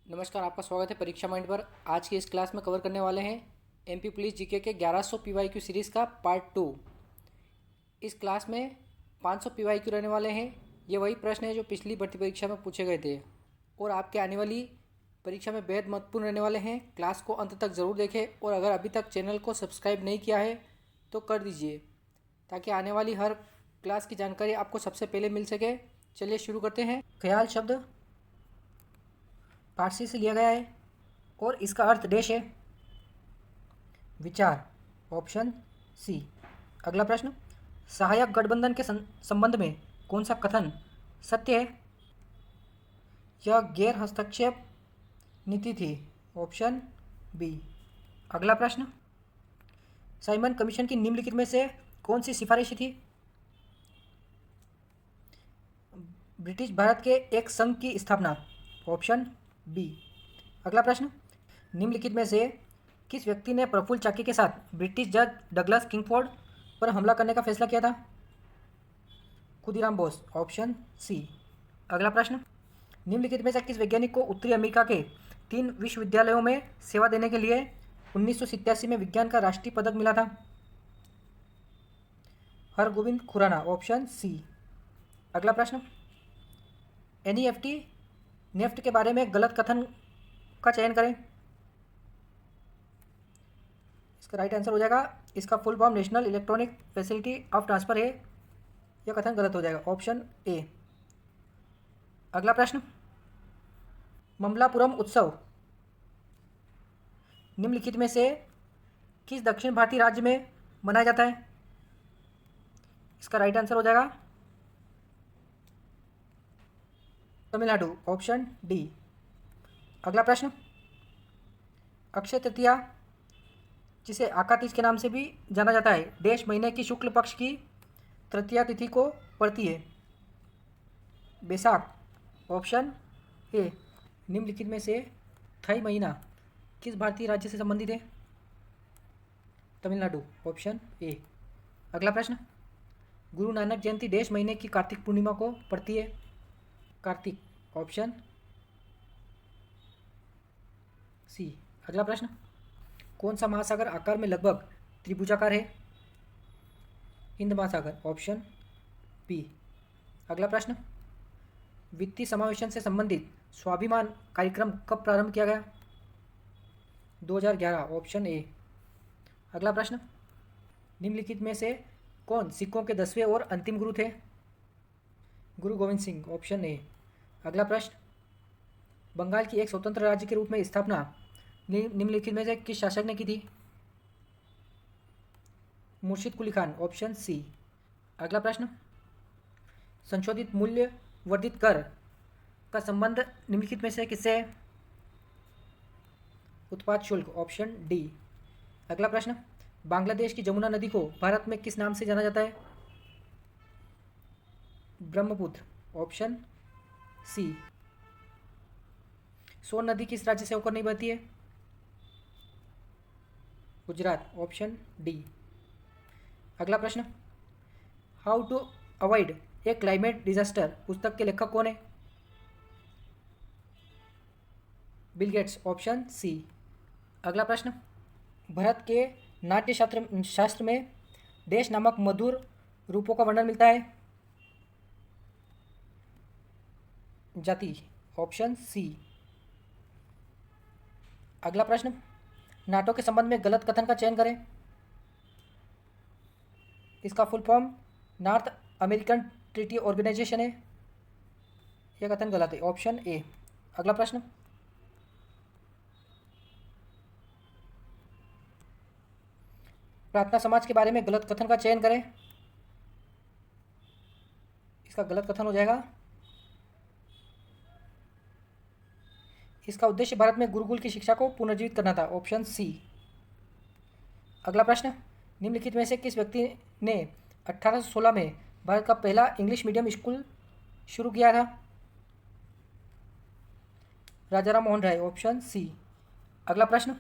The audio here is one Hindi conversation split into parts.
नमस्कार, आपका स्वागत है परीक्षा माइंड पर। आज की इस क्लास में कवर करने वाले हैं एमपी पुलिस जीके के 1100 पीवाईक्यू सीरीज़ का पार्ट 2। इस क्लास में 500 पीवाईक्यू रहने वाले हैं। ये वही प्रश्न है जो पिछली भर्ती परीक्षा में पूछे गए थे और आपके आने वाली परीक्षा में बेहद महत्वपूर्ण रहने वाले हैं। क्लास को अंत तक ज़रूर देखें और अगर अभी तक चैनल को सब्सक्राइब नहीं किया है तो कर दीजिए ताकि आने वाली हर क्लास की जानकारी आपको सबसे पहले मिल सके। चलिए शुरू करते हैं। ख्याल शब्द पारसी से लिया गया है और इसका अर्थ देश है। विचार ऑप्शन सी। अगला प्रश्न, सहायक गठबंधन के संबंध में कौन सा कथन सत्य है? यह गैर हस्तक्षेप नीति थी। Option B. अगला प्रश्न, साइमन कमीशन की निम्नलिखित में से कौन सी सिफारिश थी? ब्रिटिश भारत के एक संघ की स्थापना। Option B. अगला प्रश्न, निम्नलिखित में से किस व्यक्ति ने प्रफुल्ल चाकी के साथ ब्रिटिश जज डगलस किंगफोर्ड पर हमला करने का फैसला किया था? खुदीराम बोस। Option C. अगला प्रश्न, निम्नलिखित में से किस वैज्ञानिक को उत्तरी अमेरिका के 3 विश्वविद्यालयों में सेवा देने के लिए 1987 में विज्ञान का राष्ट्रीय पदक मिला था? हरगोविंद खुराना। Option C. अगला प्रश्न, एनईएफटी नेफ्ट के बारे में गलत कथन का चयन करें। इसका राइट आंसर हो जाएगा, इसका full form national electronic facility of transfer है। यह कथन गलत हो जाएगा। Option A. अगला प्रश्न, ममलापुरम उत्सव निम्नलिखित में से किस दक्षिण भारतीय राज्य में मनाया जाता है? इसका राइट आंसर हो जाएगा तमिलनाडु। Option D. अगला प्रश्न, अक्षय तृतीया जिसे आकातीज के नाम से भी जाना जाता है देश महीने की शुक्ल पक्ष की तृतीया तिथि को पड़ती है? बैसाख। Option A. निम्नलिखित में से थई महीना किस भारतीय राज्य से संबंधित है? तमिलनाडु। Option A. अगला प्रश्न, गुरु नानक जयंती देश महीने की कार्तिक पूर्णिमा को पड़ती है? कार्तिक। Option C. अगला प्रश्न, कौन सा महासागर आकार में लगभग त्रिभुजाकार है? हिंद महासागर। Option B. अगला प्रश्न, वित्तीय समावेशन से संबंधित स्वाभिमान कार्यक्रम कब प्रारंभ किया गया? 2011। Option A. अगला प्रश्न, निम्नलिखित में से कौन सिखों के 10वें और अंतिम गुरु थे? गुरु गोविंद सिंह। Option A. अगला प्रश्न, बंगाल की एक स्वतंत्र राज्य के रूप में स्थापना निम्नलिखित में से किस शासक ने की थी? मुर्शिद कुली खान। Option C. अगला प्रश्न, संशोधित मूल्य वर्धित कर का संबंध निम्नलिखित में से किससे है? उत्पाद शुल्क। Option D. अगला प्रश्न, बांग्लादेश की जमुना नदी को भारत में किस नाम से जाना जाता है? ब्रह्मपुत्र। Option C. सोन नदी किस राज्य से होकर नहीं बहती है? गुजरात। Option D. अगला प्रश्न, how to avoid a climate disaster पुस्तक के लेखक कौन है? Bill Gates. Option C. अगला प्रश्न, भरत के नाट्य शास्त्र में देश नामक मधुर रूपों का वर्णन मिलता है? जाति। Option C. अगला प्रश्न, नाटो के संबंध में गलत कथन का चयन करें। इसका full form North American Treaty Organisation है। यह कथन गलत है। Option A. अगला प्रश्न, प्रार्थना समाज के बारे में गलत कथन का चयन करें। इसका गलत कथन हो जाएगा, इसका उद्देश्य भारत में गुरुकुल की शिक्षा को पुनर्जीवित करना था। Option C. अगला प्रश्न, निम्नलिखित में से किस व्यक्ति ने 1816 में भारत का पहला इंग्लिश मीडियम स्कूल शुरू किया था? राजा राम मोहन राय। Option C. अगला प्रश्न,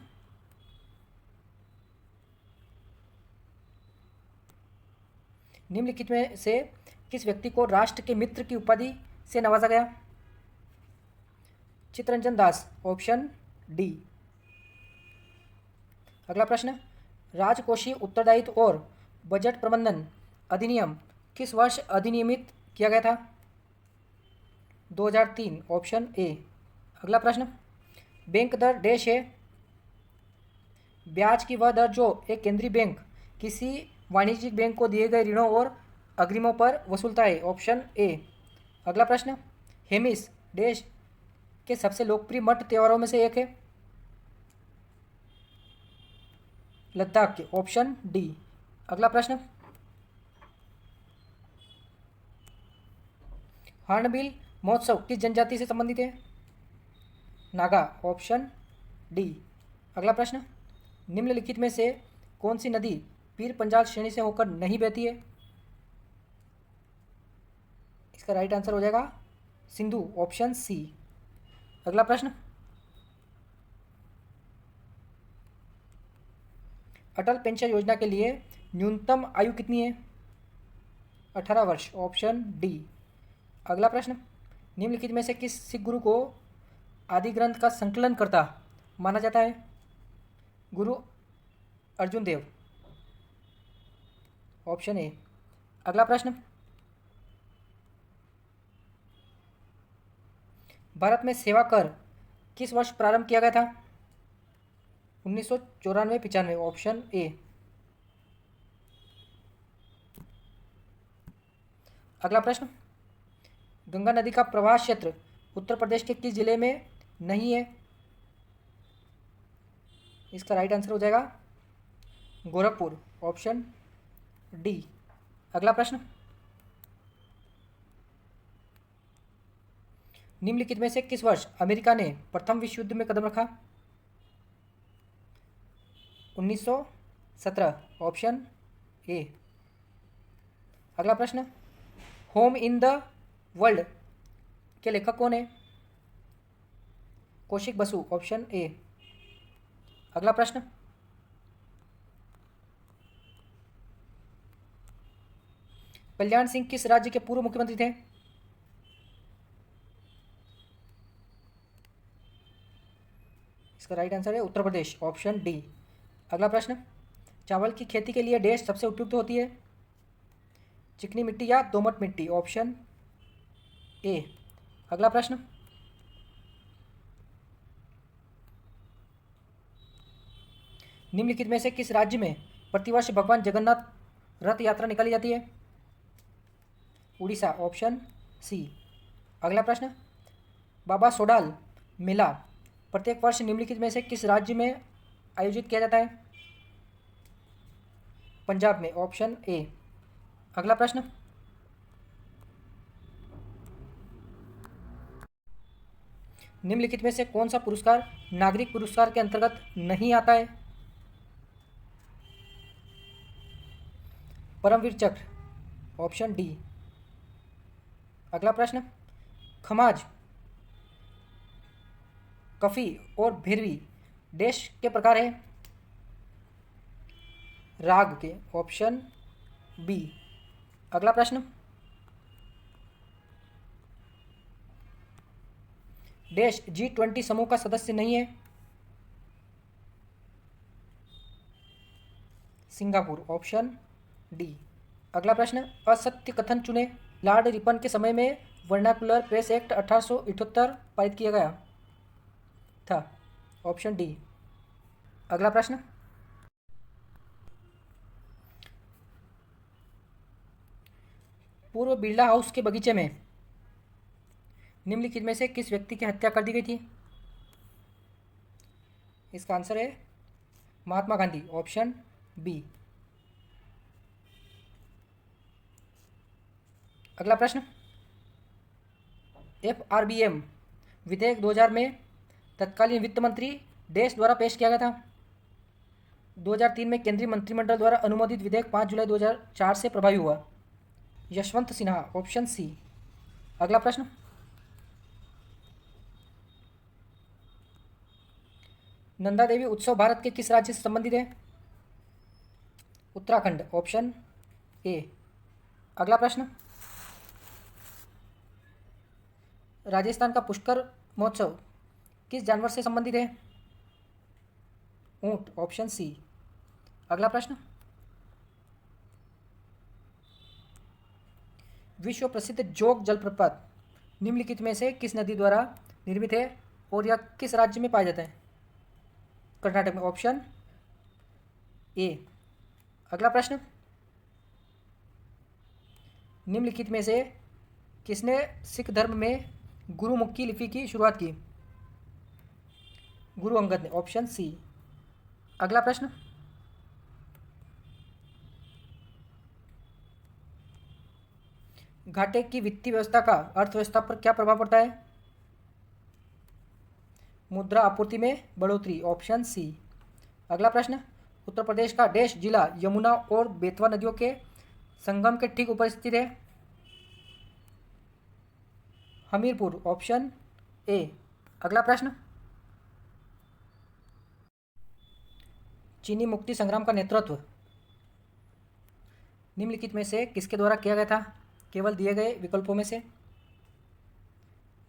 निम्नलिखित में से किस व्यक्ति को राष्ट्र के मित्र की उपाधि से नवाजा गया? Chittaranjan Das, option D. अगला प्रश्न, राजकोषीय उत्तरदायित्व और बजट प्रबंधन अधिनियम किस वर्ष अधिनियमित किया गया था? 2003, ऑप्शन ए। अगला प्रश्न, बैंक दर डैश है? ब्याज की वह दर जो एक केंद्रीय बैंक किसी वाणिज्यिक बैंक को दिए गए ऋणों और अग्रिमों पर वसूलता है, ऑप्शन ए। अगला प्रश्न, हेमिस डैश के सबसे लोकप्रिय मठ त्योहारों में से एक है? लद्दाख के, ऑप्शन डी। अगला प्रश्न, हार्नबिल महोत्सव किस जनजाति से संबंधित है? Naga, option D. अगला प्रश्न, निम्नलिखित में से कौन सी नदी पीर पंजाल श्रेणी से होकर नहीं बहती है? इसका राइट आंसर हो जाएगा सिंधु, ऑप्शन सी। अगला प्रश्न, अटल पेंशन योजना के लिए न्यूनतम आयु कितनी है? 18 वर्ष, ऑप्शन डी। अगला प्रश्न, निम्नलिखित में से किस सिख गुरु को आदि ग्रंथ का संकलन करता माना जाता है? गुरु अर्जुन देव, ऑप्शन ए। अगला प्रश्न, भारत में सेवा कर किस वर्ष प्रारंभ किया गया था? 1994-95, ऑप्शन ए। अगला प्रश्न, गंगा नदी का प्रवाह क्षेत्र उत्तर प्रदेश के किस जिले में नहीं है? इसका राइट आंसर हो जाएगा गोरखपुर, ऑप्शन डी। अगला प्रश्न, निम्नलिखित में से किस वर्ष अमेरिका ने प्रथम विश्व युद्ध में कदम रखा? 1917, ऑप्शन ए। अगला प्रश्न, होम इन द वर्ल्ड के लेखक कौन है? Kaushik Basu, option A. अगला प्रश्न, कल्याण सिंह किस राज्य के पूर्व मुख्यमंत्री थे? इसका राइट आंसर है उत्तर प्रदेश, ऑप्शन डी। अगला प्रश्न, चावल की खेती के लिए डैश सबसे उपयुक्त होती है? चिकनी मिट्टी या दोमट मिट्टी, ऑप्शन ए। अगला प्रश्न, निम्नलिखित में से किस राज्य में प्रतिवर्ष भगवान जगन्नाथ रथ यात्रा निकाली जाती है? Orissa, option C. अगला प्रश्न, बाबा सोडाल मेला प्रत्येक वर्ष निम्नलिखित में से किस राज्य में आयोजित किया जाता है? पंजाब में, ऑप्शन ए। अगला प्रश्न, निम्नलिखित में से कौन सा पुरस्कार नागरिक पुरस्कार के अंतर्गत नहीं आता है? परमवीर चक्र, ऑप्शन डी। अगला प्रश्न, खमाज, कफी और भैरवी डैश के प्रकार है? राग के, ऑप्शन बी। अगला प्रश्न, डैश G20 समूह का सदस्य नहीं है? Singapore, option D. अगला प्रश्न, असत्य कथन चुने। लॉर्ड रिपन के समय में वर्नाकुलर प्रेस एक्ट 1878 पारित किया गया था, ऑप्शन डी। अगला प्रश्न, पूर्व बिरला हाउस के बगीचे में निम्नलिखित में से किस व्यक्ति की हत्या कर दी गई थी? इसका आंसर है महात्मा गांधी, ऑप्शन बी। अगला प्रश्न, FRBM विधेयक 2000 में तत्कालीन वित्त मंत्री डैश द्वारा पेश किया गया था? 2003 में केंद्रीय मंत्रिमंडल द्वारा अनुमोदित विधेयक 5 जुलाई 2004 से प्रभावी हुआ। Yashwant Sinha, option C. अगला प्रश्न, नंदा देवी उत्सव भारत के किस राज्य से संबंधित है? Uttarakhand, option A. अगला प्रश्न, राजस्थान का पुष्कर महोत्सव किस जानवर से संबंधित है? ऊंट, ऑप्शन सी। अगला प्रश्न, विश्व प्रसिद्ध जोग जलप्रपात निम्नलिखित में से किस नदी द्वारा निर्मित है और यह किस राज्य में पाया जाता है? कर्नाटक में, ऑप्शन ए। अगला प्रश्न, निम्नलिखित में से किसने सिख धर्म में गुरुमुखी लिपि की शुरुआत की? गुरु अंगद ने, ऑप्शन सी। अगला प्रश्न, घाटे की वित्तीय व्यवस्था का अर्थव्यवस्था पर क्या प्रभाव पड़ता है? मुद्रा आपूर्ति में बढ़ोतरी, ऑप्शन सी। अगला प्रश्न, उत्तर प्रदेश का डैश जिला यमुना और बेतवा नदियों के संगम के ठीक ऊपर स्थित है? Hamirpur, option A. अगला प्रश्न, चीनी मुक्ति संग्राम का नेतृत्व निम्नलिखित में से किसके द्वारा किया गया था? केवल दिए गए विकल्पों में से।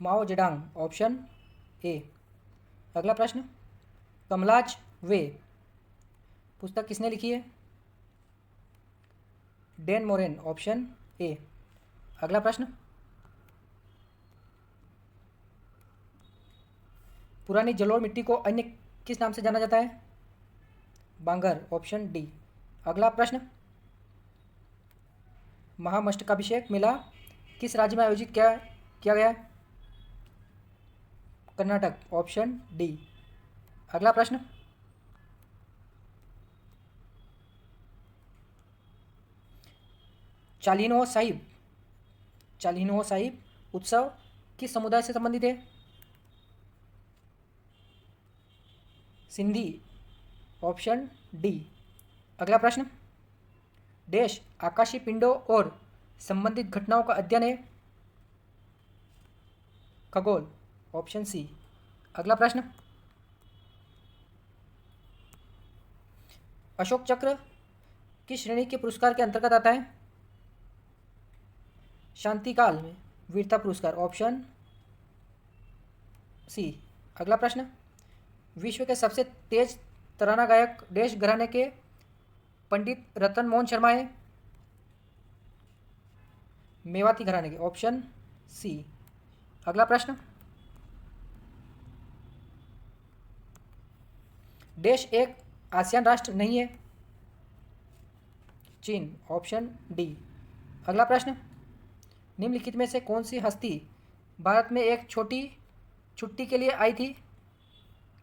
Mao Zedong, option A. अगला प्रश्न, कमलाज वे पुस्तक किसने लिखी है? Dan Morain, option A. अगला प्रश्न, पुरानी जलोढ़ मिट्टी को अन्य किस नाम से जाना जाता है? बांगर, ऑप्शन डी। अगला प्रश्न, महामस्तकाभिषेक मेला किस राज्य में आयोजित किया गया है? Karnataka, option D. अगला प्रश्न, चालीनो साहिब उत्सव किस समुदाय से संबंधित है? Sindhi, option D. अगला प्रश्न, देश आकाशीय पिंडों और संबंधित घटनाओं का अध्ययन है? खगोल, ऑप्शन सी। अगला प्रश्न, अशोक चक्र किस श्रेणी के पुरस्कार के अंतर्गत आता है? शांतिकाल में वीरता पुरस्कार, ऑप्शन सी। अगला प्रश्न, विश्व के सबसे तेज तराना गायक देश घराने के पंडित रतन मोहन शर्मा है? मेवाती घराने के, ऑप्शन सी। अगला प्रश्न, देश एक आसियान राष्ट्र नहीं है? चीन, ऑप्शन डी। अगला प्रश्न, निम्नलिखित में से कौन सी हस्ती भारत में एक छोटी छुट्टी के लिए आई थी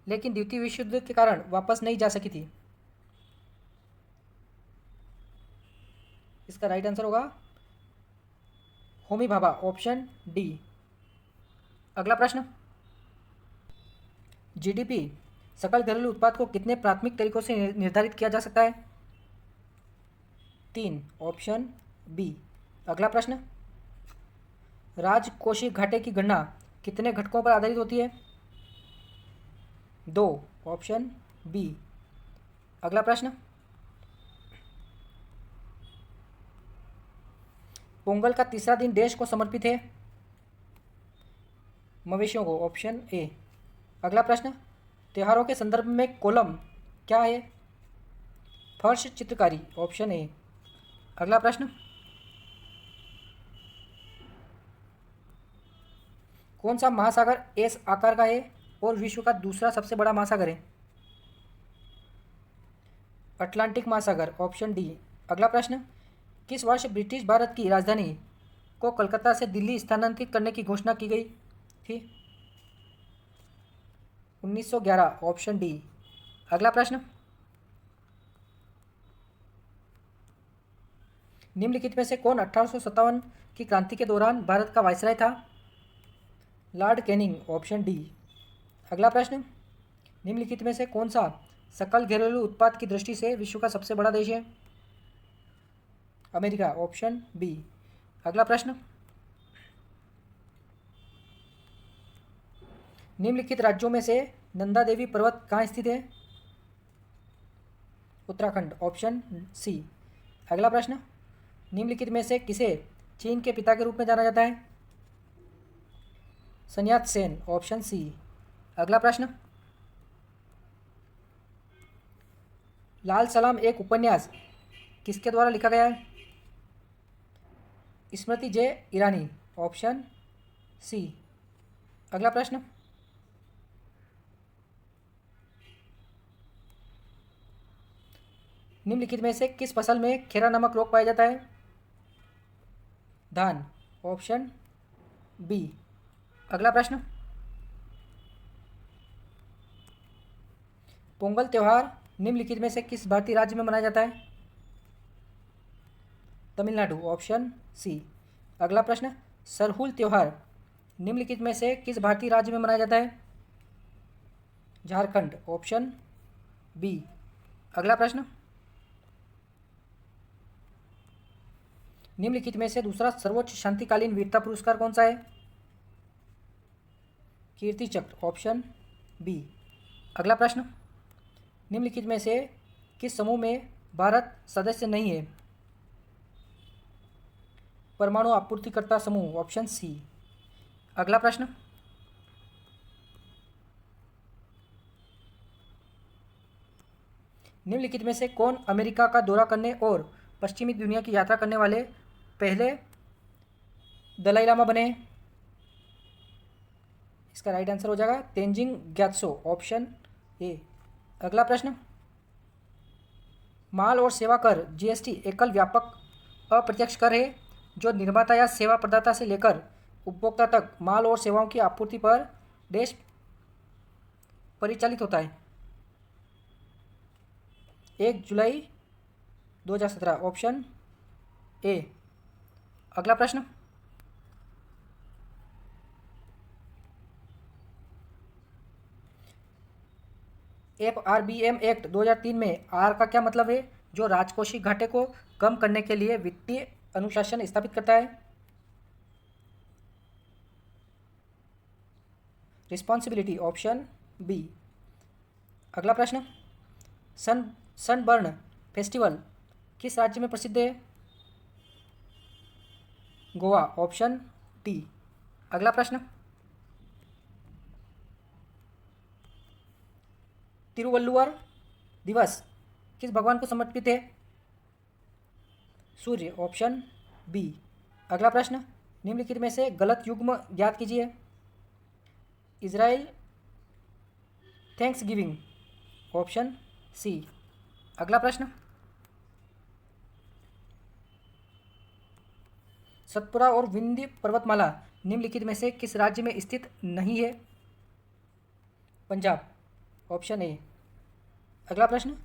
लेकिन द्वितीय विश्व युद्ध के कारण वापस नहीं जा सकी थी? इसका राइट आंसर होगा होमी भाभा, ऑप्शन डी। अगला प्रश्न, जीडीपी सकल घरेलू उत्पाद को कितने प्राथमिक तरीकों से निर्धारित किया जा सकता है? 3, ऑप्शन बी। अगला प्रश्न, राजकोषीय घाटे की गणना कितने घटकों पर आधारित होती है? 2, ऑप्शन बी। अगला प्रश्न, पोंगल का तीसरा दिन देश को समर्पित है? मवेशियों को, ऑप्शन ए। अगला प्रश्न, त्योहारों के संदर्भ में कोलम क्या है? फर्श चित्रकारी, ऑप्शन ए। अगला प्रश्न, कौन सा महासागर एस आकार का है और विश्व का दूसरा सबसे बड़ा महासागर है? अटलांटिक महासागर, ऑप्शन डी। अगला प्रश्न, किस वर्ष ब्रिटिश भारत की राजधानी को कलकत्ता से दिल्ली स्थानांतरित करने की घोषणा की गई थी? 1911, ऑप्शन डी। अगला प्रश्न, निम्नलिखित में से कौन 1857 की क्रांति के दौरान भारत का वायसराय था? Lord Canning, option D. अगला प्रश्न, निम्नलिखित में से कौन सा सकल घरेलू उत्पाद की दृष्टि से विश्व का सबसे बड़ा देश है? America, option B. अगला प्रश्न, निम्नलिखित राज्यों में से नंदा देवी पर्वत कहाँ स्थित है? Uttarakhand, option C. अगला प्रश्न, निम्नलिखित में से किसे चीन के पिता के रूप में जाना जाता है? सन्यात सेन, ऑप्शन सी। अगला प्रश्न, लाल सलाम एक उपन्यास किसके द्वारा लिखा गया है? स्मृति जे ईरानी, ऑप्शन सी। अगला प्रश्न, निम्नलिखित में से किस फसल में खीरा नामक रोग पाया जाता है? धान, ऑप्शन बी। अगला प्रश्न, पोंगल त्योहार निम्नलिखित में से किस भारतीय राज्य में मनाया जाता है? Tamil Nadu, option C. अगला प्रश्न, सरहुल त्योहार निम्नलिखित में से किस भारतीय राज्य में मनाया जाता है? Jharkhand, option B. अगला प्रश्न, निम्नलिखित में से दूसरा सर्वोच्च शांतिकालीन वीरता पुरस्कार कौन सा है? कीर्ति चक्र, ऑप्शन बी। अगला प्रश्न, निम्नलिखित में से किस समूह में भारत सदस्य नहीं है? परमाणु आपूर्तिकर्ता समूह, ऑप्शन सी। अगला प्रश्न, निम्नलिखित में से कौन अमेरिका का दौरा करने और पश्चिमी दुनिया की यात्रा करने वाले पहले दलाई लामा बने? इसका राइट आंसर हो जाएगा तेंजिंग ग्यात्सो, ऑप्शन ए। अगला प्रश्न, माल और सेवा कर जीएसटी एकल व्यापक अप्रत्यक्ष कर है जो निर्माता या सेवा प्रदाता से लेकर उपभोक्ता तक माल और सेवाओं की आपूर्ति पर देश परिचालित होता है। 1 जुलाई 2017, ऑप्शन ए। अगला प्रश्न, FRBM एक्ट 2003 में आर का क्या मतलब है? जो राजकोषीय घाटे को कम करने के लिए वित्तीय अनुशासन स्थापित करता है। Responsibility, option B. अगला प्रश्न, सनबर्न फेस्टिवल किस राज्य में प्रसिद्ध है? Goa, option D. अगला प्रश्न, तिरुवल्लुवर दिवस किस भगवान को समर्पित है? सूर्य, ऑप्शन बी। अगला प्रश्न, निम्नलिखित में से गलत युग्म ज्ञात कीजिए। Israel Thanksgiving, option C. अगला प्रश्न, सतपुरा और विंध्य पर्वतमाला निम्नलिखित में से किस राज्य में स्थित नहीं है? Punjab, option A. अगला प्रश्न,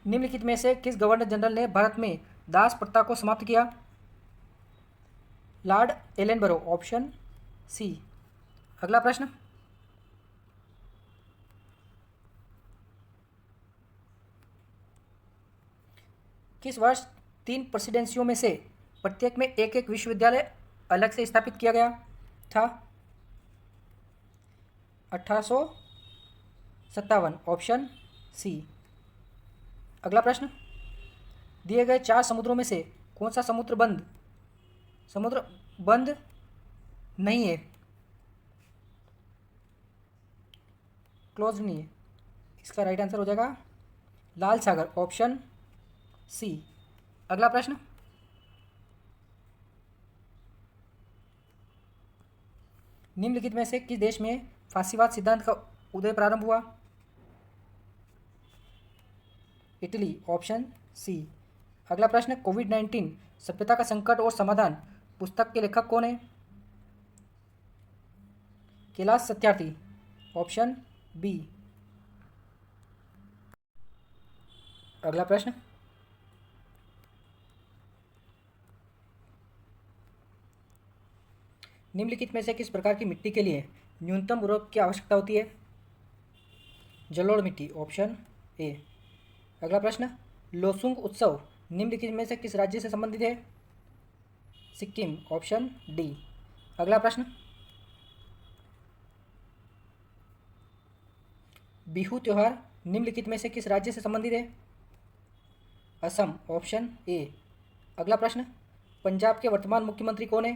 निम्नलिखित में से किस गवर्नर जनरल ने भारत में दास प्रथा को समाप्त किया? Lord Ellenborough, option C. अगला प्रश्न, किस वर्ष 3 प्रेसिडेंसियों में से प्रत्येक में एक एक विश्वविद्यालय अलग से स्थापित किया गया था? 1857, ऑप्शन सी। अगला प्रश्न, दिए गए 4 समुद्रों में से कौन सा समुद्र बंद नहीं है? क्लोज नहीं है। इसका राइट आंसर हो जाएगा लाल सागर, ऑप्शन सी। अगला प्रश्न, निम्नलिखित में से किस देश में फांसीवाद सिद्धांत का उदय प्रारंभ हुआ? Italy, option C. अगला प्रश्न, कोविड-19 सभ्यता का संकट और समाधान पुस्तक के लेखक कौन है? Kailash Satyarthi, option B. अगला प्रश्न, निम्नलिखित में से किस प्रकार की मिट्टी के लिए न्यूनतम उर्वरक की आवश्यकता होती है? जलोढ़ मिट्टी, ऑप्शन ए। अगला प्रश्न, लोसुंग उत्सव निम्नलिखित में से किस राज्य से संबंधित है? Sikkim, option D. अगला प्रश्न, बिहू त्योहार निम्नलिखित में से किस राज्य से संबंधित है? Assam, option A. अगला प्रश्न, पंजाब के वर्तमान मुख्यमंत्री कौन है?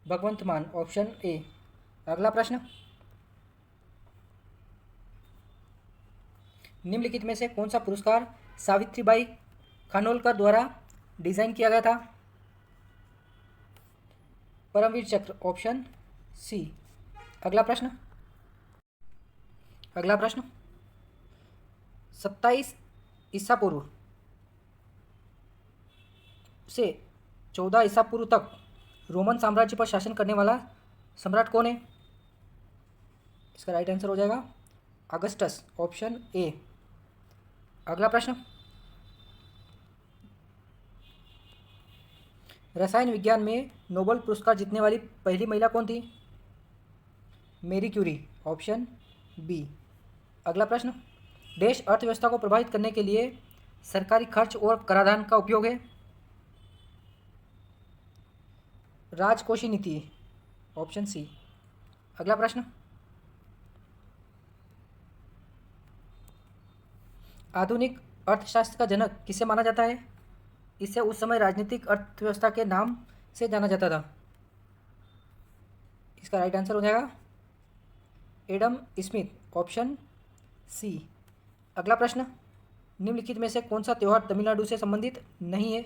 भगवंत मान, ऑप्शन ए। अगला प्रश्न, निम्नलिखित में से कौन सा पुरस्कार सावित्रीबाई खानोलकर द्वारा डिजाइन किया गया था? परमवीर चक्र, ऑप्शन सी। अगला प्रश्न, 27 ईसा पूर्व से 14 ईसा पूर्व तक रोमन साम्राज्य पर शासन करने वाला सम्राट कौन है? इसका राइट आंसर हो जाएगा अगस्टस, ऑप्शन ए। अगला प्रश्न, रसायन विज्ञान में नोबेल पुरस्कार जीतने वाली पहली महिला कौन थी? मेरी क्यूरी, ऑप्शन बी। अगला प्रश्न, देश अर्थव्यवस्था को प्रभावित करने के लिए सरकारी खर्च और कराधान का उपयोग है? राजकोषीय नीति, ऑप्शन सी। अगला प्रश्न, आधुनिक अर्थशास्त्र का जनक किसे माना जाता है? इसे उस समय राजनीतिक अर्थव्यवस्था के नाम से जाना जाता था। इसका राइट आंसर हो जाएगा एडम स्मिथ, ऑप्शन सी। अगला प्रश्न, निम्नलिखित में से कौन सा त्यौहार तमिलनाडु से संबंधित नहीं है?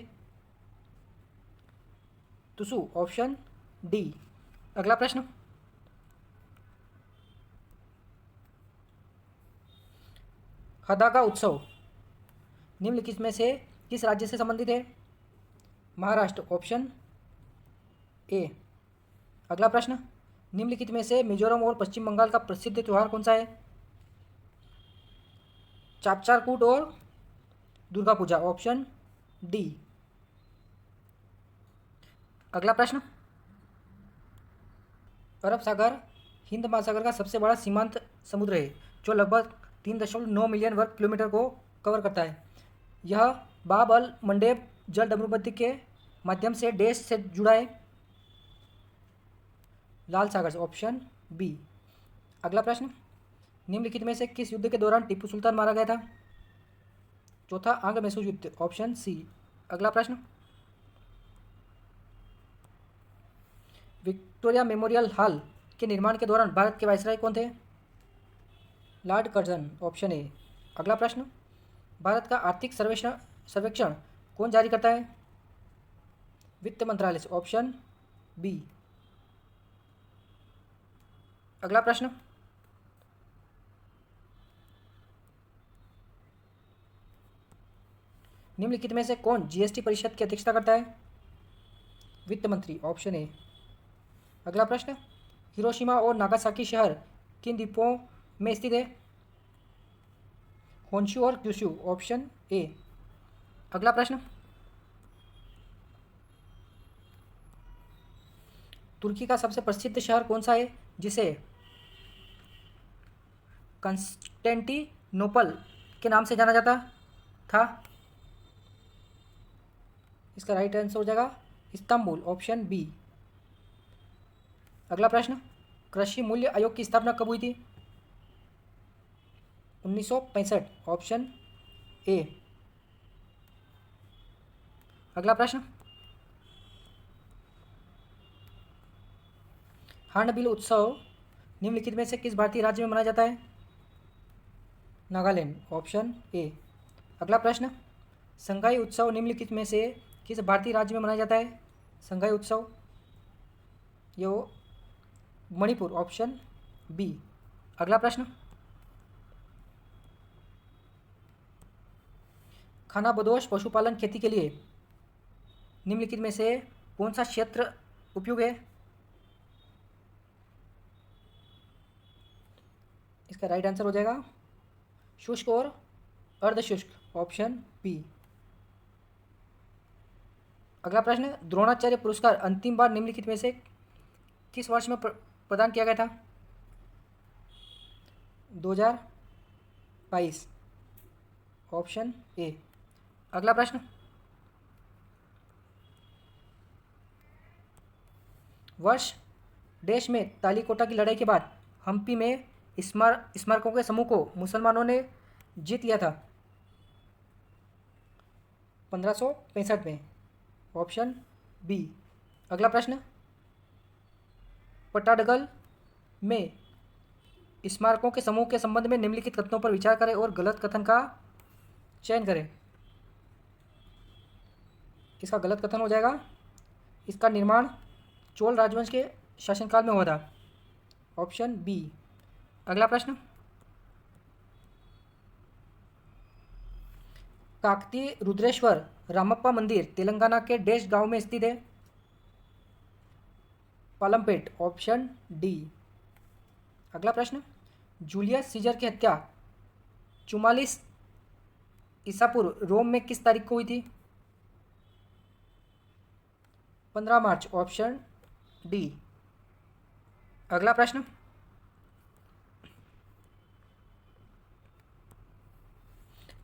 तुसु, ऑप्शन डी। अगला प्रश्न, हदाका उत्सव निम्नलिखित में से किस राज्य से संबंधित है? Maharashtra, option A. अगला प्रश्न, निम्नलिखित में से मिजोरम और पश्चिम बंगाल का प्रसिद्ध त्यौहार कौन सा है? चापचारकूट और दुर्गा पूजा, ऑप्शन डी। अगला प्रश्न, अरब सागर हिंद महासागर का सबसे बड़ा सीमांत समुद्र है जो लगभग 3.9 मिलियन वर्ग किलोमीटर को कवर करता है। यह बाब अल मंडेब जल डमरूबंदी के माध्यम से देश से जुड़ा है? लाल सागर से, ऑप्शन बी। अगला प्रश्न, निम्नलिखित में से किस युद्ध के दौरान टीपू सुल्तान मारा गया था? चौथा आंग्ल मैसूर युद्ध, ऑप्शन सी। अगला प्रश्न, विक्टोरिया मेमोरियल हॉल के निर्माण के दौरान भारत के वायसराय कौन थे? Lord Curzon, option A. अगला प्रश्न, भारत का आर्थिक सर्वेक्षण कौन जारी करता है? वित्त मंत्रालय से, ऑप्शन बी। अगला प्रश्न, निम्नलिखित में से कौन जीएसटी परिषद की अध्यक्षता करता है? वित्त मंत्री, ऑप्शन ए। अगला प्रश्न, हिरोशिमा और नागासाकी शहर किन द्वीपों में स्थित है? होन्शु और क्यूशु, ऑप्शन ए। अगला प्रश्न, तुर्की का सबसे प्रसिद्ध शहर कौन सा है जिसे कंस्टेंटिनोपल के नाम से जाना जाता था? इसका राइट आंसर हो जाएगा इस्तांबुल, ऑप्शन बी। अगला प्रश्न, कृषि मूल्य आयोग की स्थापना कब हुई थी? 1965, ऑप्शन ए। अगला प्रश्न, हार्नबिल उत्सव निम्नलिखित में से किस भारतीय राज्य में मनाया जाता है? Nagaland, option A. अगला प्रश्न, संगाई उत्सव निम्नलिखित में से किस भारतीय राज्य में मनाया जाता है? संगाई उत्सव यो मणिपुर, ऑप्शन बी। अगला प्रश्न, खानाबदोश पशुपालन खेती के लिए निम्नलिखित में से कौन सा क्षेत्र उपयुक्त है? इसका राइट आंसर हो जाएगा शुष्क और अर्धशुष्क, ऑप्शन बी। अगला प्रश्न, द्रोणाचार्य पुरस्कार अंतिम बार निम्नलिखित में से किस वर्ष में प्रदान किया गया था? 2022, ऑप्शन ए। अगला प्रश्न, वर्ष देश में तालीकोटा की लड़ाई के बाद हम्पी में स्मारकों के समूह को मुसलमानों ने जीत लिया था? 1565 में, ऑप्शन बी। अगला प्रश्न, पट्टाडकल में स्मारकों के समूह के संबंध में निम्नलिखित कथनों पर विचार करें और गलत कथन का चयन करें। इसका गलत कथन हो जाएगा, इसका निर्माण चोल राजवंश के शासनकाल में हुआ था, ऑप्शन बी। अगला प्रश्न, काकतीय रुद्रेश्वर रामप्पा मंदिर तेलंगाना के डैश गांव में स्थित है, पालमपेट, ऑप्शन डी। अगला प्रश्न, जूलियस सीजर की हत्या 44 ईसा पूर्व रोम में किस तारीख को हुई थी? 15 मार्च, ऑप्शन डी। अगला प्रश्न,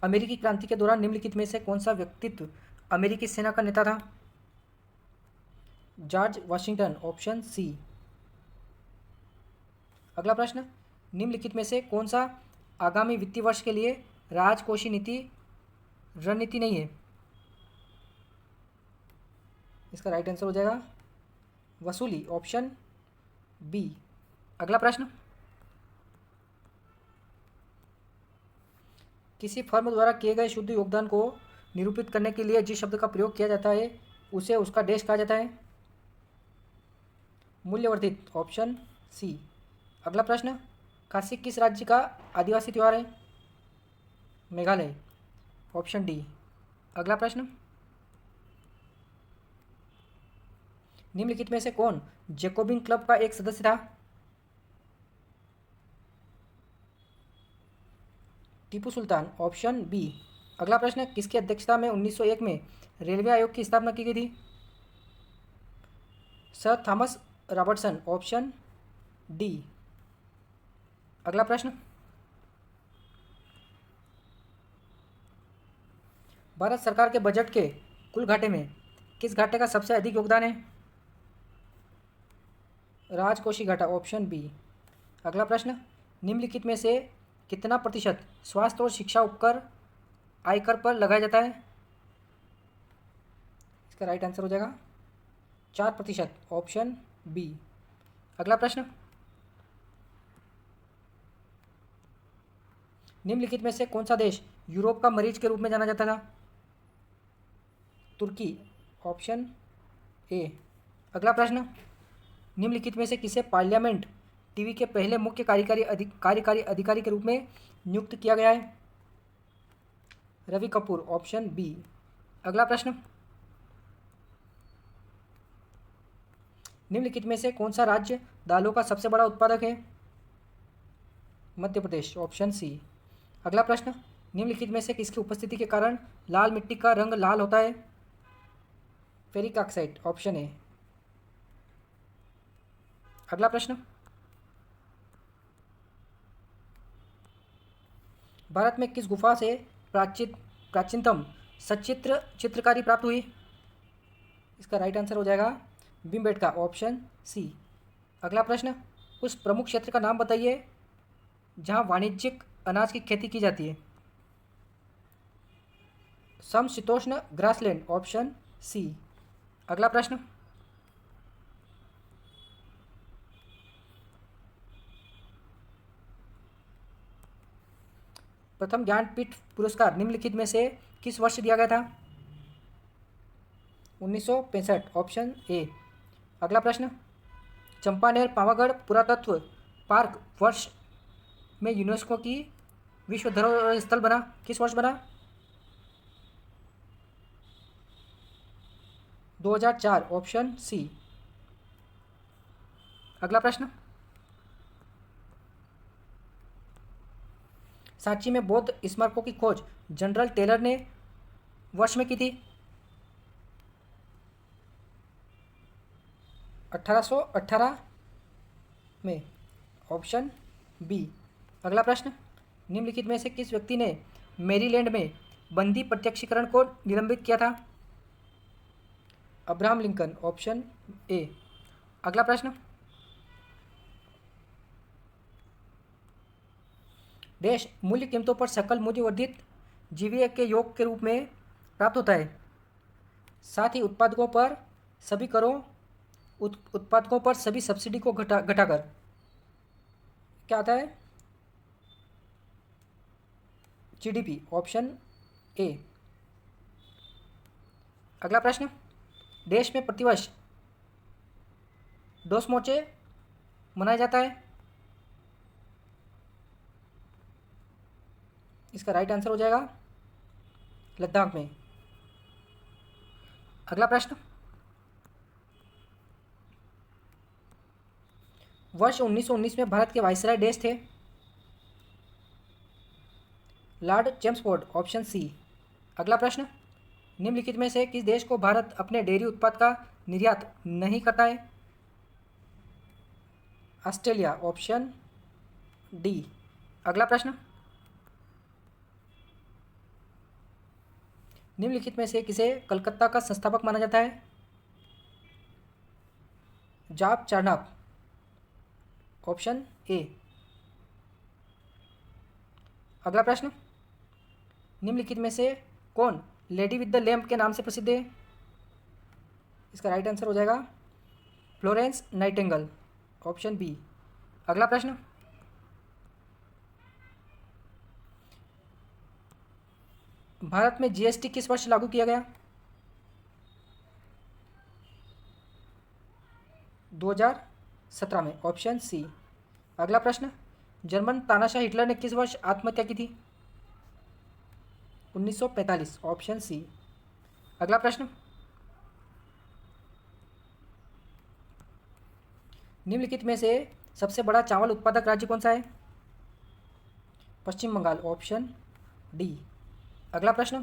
अमेरिकी क्रांति के दौरान निम्नलिखित में से कौन सा व्यक्तित्व अमेरिकी सेना का नेता था? George Washington, option C. अगला प्रश्न, निम्नलिखित में से कौन सा आगामी वित्तीय वर्ष के लिए राजकोषीय नीति रणनीति नहीं है? इसका राइट आंसर हो जाएगा वसूली, ऑप्शन बी। अगला प्रश्न, किसी फर्म द्वारा किए गए शुद्ध योगदान को निरूपित करने के लिए जिस शब्द का प्रयोग किया जाता है उसे उसका डैश कहा जाता है? मूल्यवर्धित, ऑप्शन सी। अगला प्रश्न, खासी किस राज्य का आदिवासी त्योहार है? Meghalaya, option D. अगला प्रश्न, निम्नलिखित में से कौन जैकोबिन क्लब का एक सदस्य था? Tipu Sultan, option B. अगला प्रश्न, किसकी अध्यक्षता में 1901 में रेलवे आयोग की स्थापना की गई थी? Sir Thomas Robertson, option D. अगला प्रश्न, भारत सरकार के बजट के कुल घाटे में किस घाटे का सबसे अधिक योगदान है? राजकोषीय घाटा, ऑप्शन बी। अगला प्रश्न, निम्नलिखित में से कितना प्रतिशत स्वास्थ्य और शिक्षा उपकर आयकर पर लगाया जाता है? इसका राइट आंसर हो जाएगा 4%, ऑप्शन बी। अगला प्रश्न, निम्नलिखित में से कौन सा देश यूरोप का मरीज के रूप में जाना जाता था? तुर्की, ऑप्शन ए। अगला प्रश्न, निम्नलिखित में से किसे पार्लियामेंट टीवी के पहले मुख्य कार्यकारी अधिकारी के रूप में नियुक्त किया गया है? Ravi Kapoor, option B. अगला प्रश्न, निम्नलिखित में से कौन सा राज्य दालों का सबसे बड़ा उत्पादक है? Madhya Pradesh, option C. अगला प्रश्न, निम्नलिखित में से किसकी उपस्थिति के कारण लाल मिट्टी का रंग लाल होता है? Ferric oxide, option A. अगला प्रश्न, भारत में किस गुफा से प्राचीनतम सचित्र चित्रकारी प्राप्त हुई? इसका राइट आंसर हो जाएगा भीमबेटका, ऑप्शन सी। अगला प्रश्न, उस प्रमुख क्षेत्र का नाम बताइए जहां वाणिज्यिक अनाज की खेती की जाती है? समशीतोष्ण ग्रासलैंड, ऑप्शन सी। अगला प्रश्न, प्रथम ज्ञानपीठ पुरस्कार निम्नलिखित में से किस वर्ष दिया गया था? 1965, ऑप्शन ए। अगला प्रश्न, चंपानेर पावागढ़ पुरातत्व पार्क वर्ष में यूनेस्को की विश्व धरोहर स्थल बना, किस वर्ष बना? 2004, ऑप्शन सी। अगला प्रश्न, सांची में बौद्ध स्मारकों की खोज जनरल टेलर ने वर्ष में की थी? 1818 में, ऑप्शन बी। अगला प्रश्न, निम्नलिखित में से किस व्यक्ति ने मैरीलैंड में बंदी प्रत्यक्षीकरण को निलंबित किया था? Abraham Lincoln, option A. अगला प्रश्न, देश मूल्य कीमतों पर सकल मूल्य वर्धित जीवीए के योग के रूप में प्राप्त होता है, साथ ही उत्पादकों पर सभी करों उत्पादकों पर सभी सब्सिडी को घटाकर क्या आता है? GDP, option A. अगला प्रश्न, देश में प्रतिवर्ष डोसमोचे मनाया जाता है। इसका राइट आंसर हो जाएगा लद्दाख में। अगला प्रश्न, वर्ष 1919 में भारत के वायसराय देश थे। Lord Chelmsford, option C. अगला प्रश्न, निम्नलिखित में से किस देश को भारत अपने डेयरी उत्पाद का निर्यात नहीं करता है? Australia, option D. अगला प्रश्न, निम्नलिखित में से किसे कलकत्ता का संस्थापक माना जाता है? Job Charnock, option A. अगला प्रश्न, निम्नलिखित में से कौन लेडी विद द लैम्प के नाम से प्रसिद्ध है? इसका राइट आंसर हो जाएगा फ्लोरेंस नाइटिंगेल, ऑप्शन बी। अगला प्रश्न, भारत में जीएसटी किस वर्ष लागू किया गया? 2017 में, ऑप्शन सी। अगला प्रश्न, जर्मन तानाशाह हिटलर ने किस वर्ष आत्महत्या की थी? 1945, ऑप्शन सी। अगला प्रश्न, निम्नलिखित में से सबसे बड़ा चावल उत्पादक राज्य कौन सा है? पश्चिम बंगाल, ऑप्शन डी। अगला प्रश्न,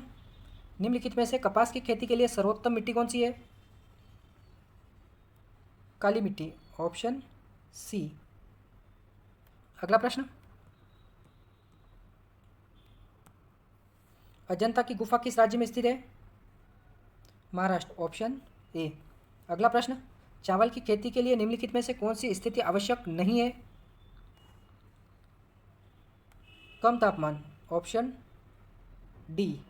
निम्नलिखित में से कपास की खेती के लिए सर्वोत्तम मिट्टी कौन सी है? काली मिट्टी, ऑप्शन सी। अगला प्रश्न, अजंता की गुफा किस राज्य में स्थित है? Maharashtra, option A. अगला प्रश्न, चावल की खेती के लिए निम्नलिखित में से कौन सी स्थिति आवश्यक नहीं है? कम तापमान, ऑप्शन डी।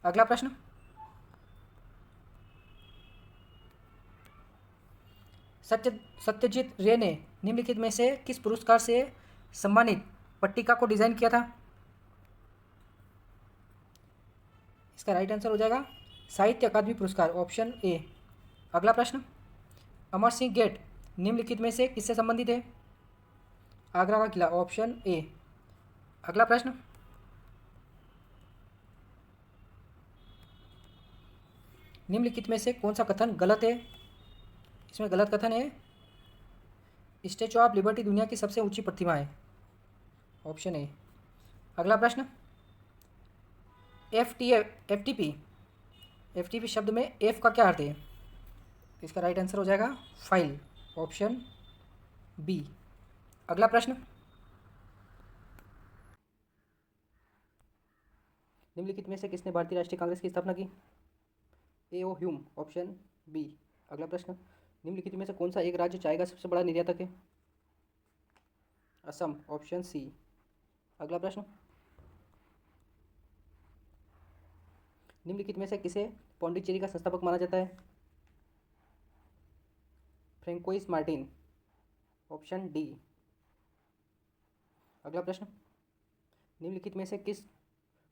अगला प्रश्न, सत्यजीत रे ने निम्नलिखित में से किस पुरस्कार से सम्मानित पट्टिका को डिजाइन किया था? इसका राइट आंसर हो जाएगा साहित्य अकादमी पुरस्कार, ऑप्शन ए। अगला प्रश्न, अमर सिंह गेट निम्नलिखित में से किससे संबंधित है? आगरा का किला, ऑप्शन ए। अगला प्रश्न, निम्नलिखित में से कौन सा कथन गलत है? इसमें गलत कथन है स्टैचू ऑफ लिबर्टी दुनिया की सबसे ऊंची प्रतिमा है, ऑप्शन ए। अगला प्रश्न, एफ टी पी शब्द में एफ का क्या अर्थ है? इसका राइट आंसर हो जाएगा फाइल, ऑप्शन बी। अगला प्रश्न, निम्नलिखित में से किसने भारतीय राष्ट्रीय कांग्रेस की स्थापना की? ए.ओ. Hume, option B. अगला प्रश्न, निम्नलिखित में से कौन सा एक राज्य चाय का सबसे बड़ा निर्यातक है? Assam, option C. अगला प्रश्न, निम्नलिखित में से किसे पौंडीचेरी का संस्थापक माना जाता है? François Martin, option D. अगला प्रश्न, निम्नलिखित में से किस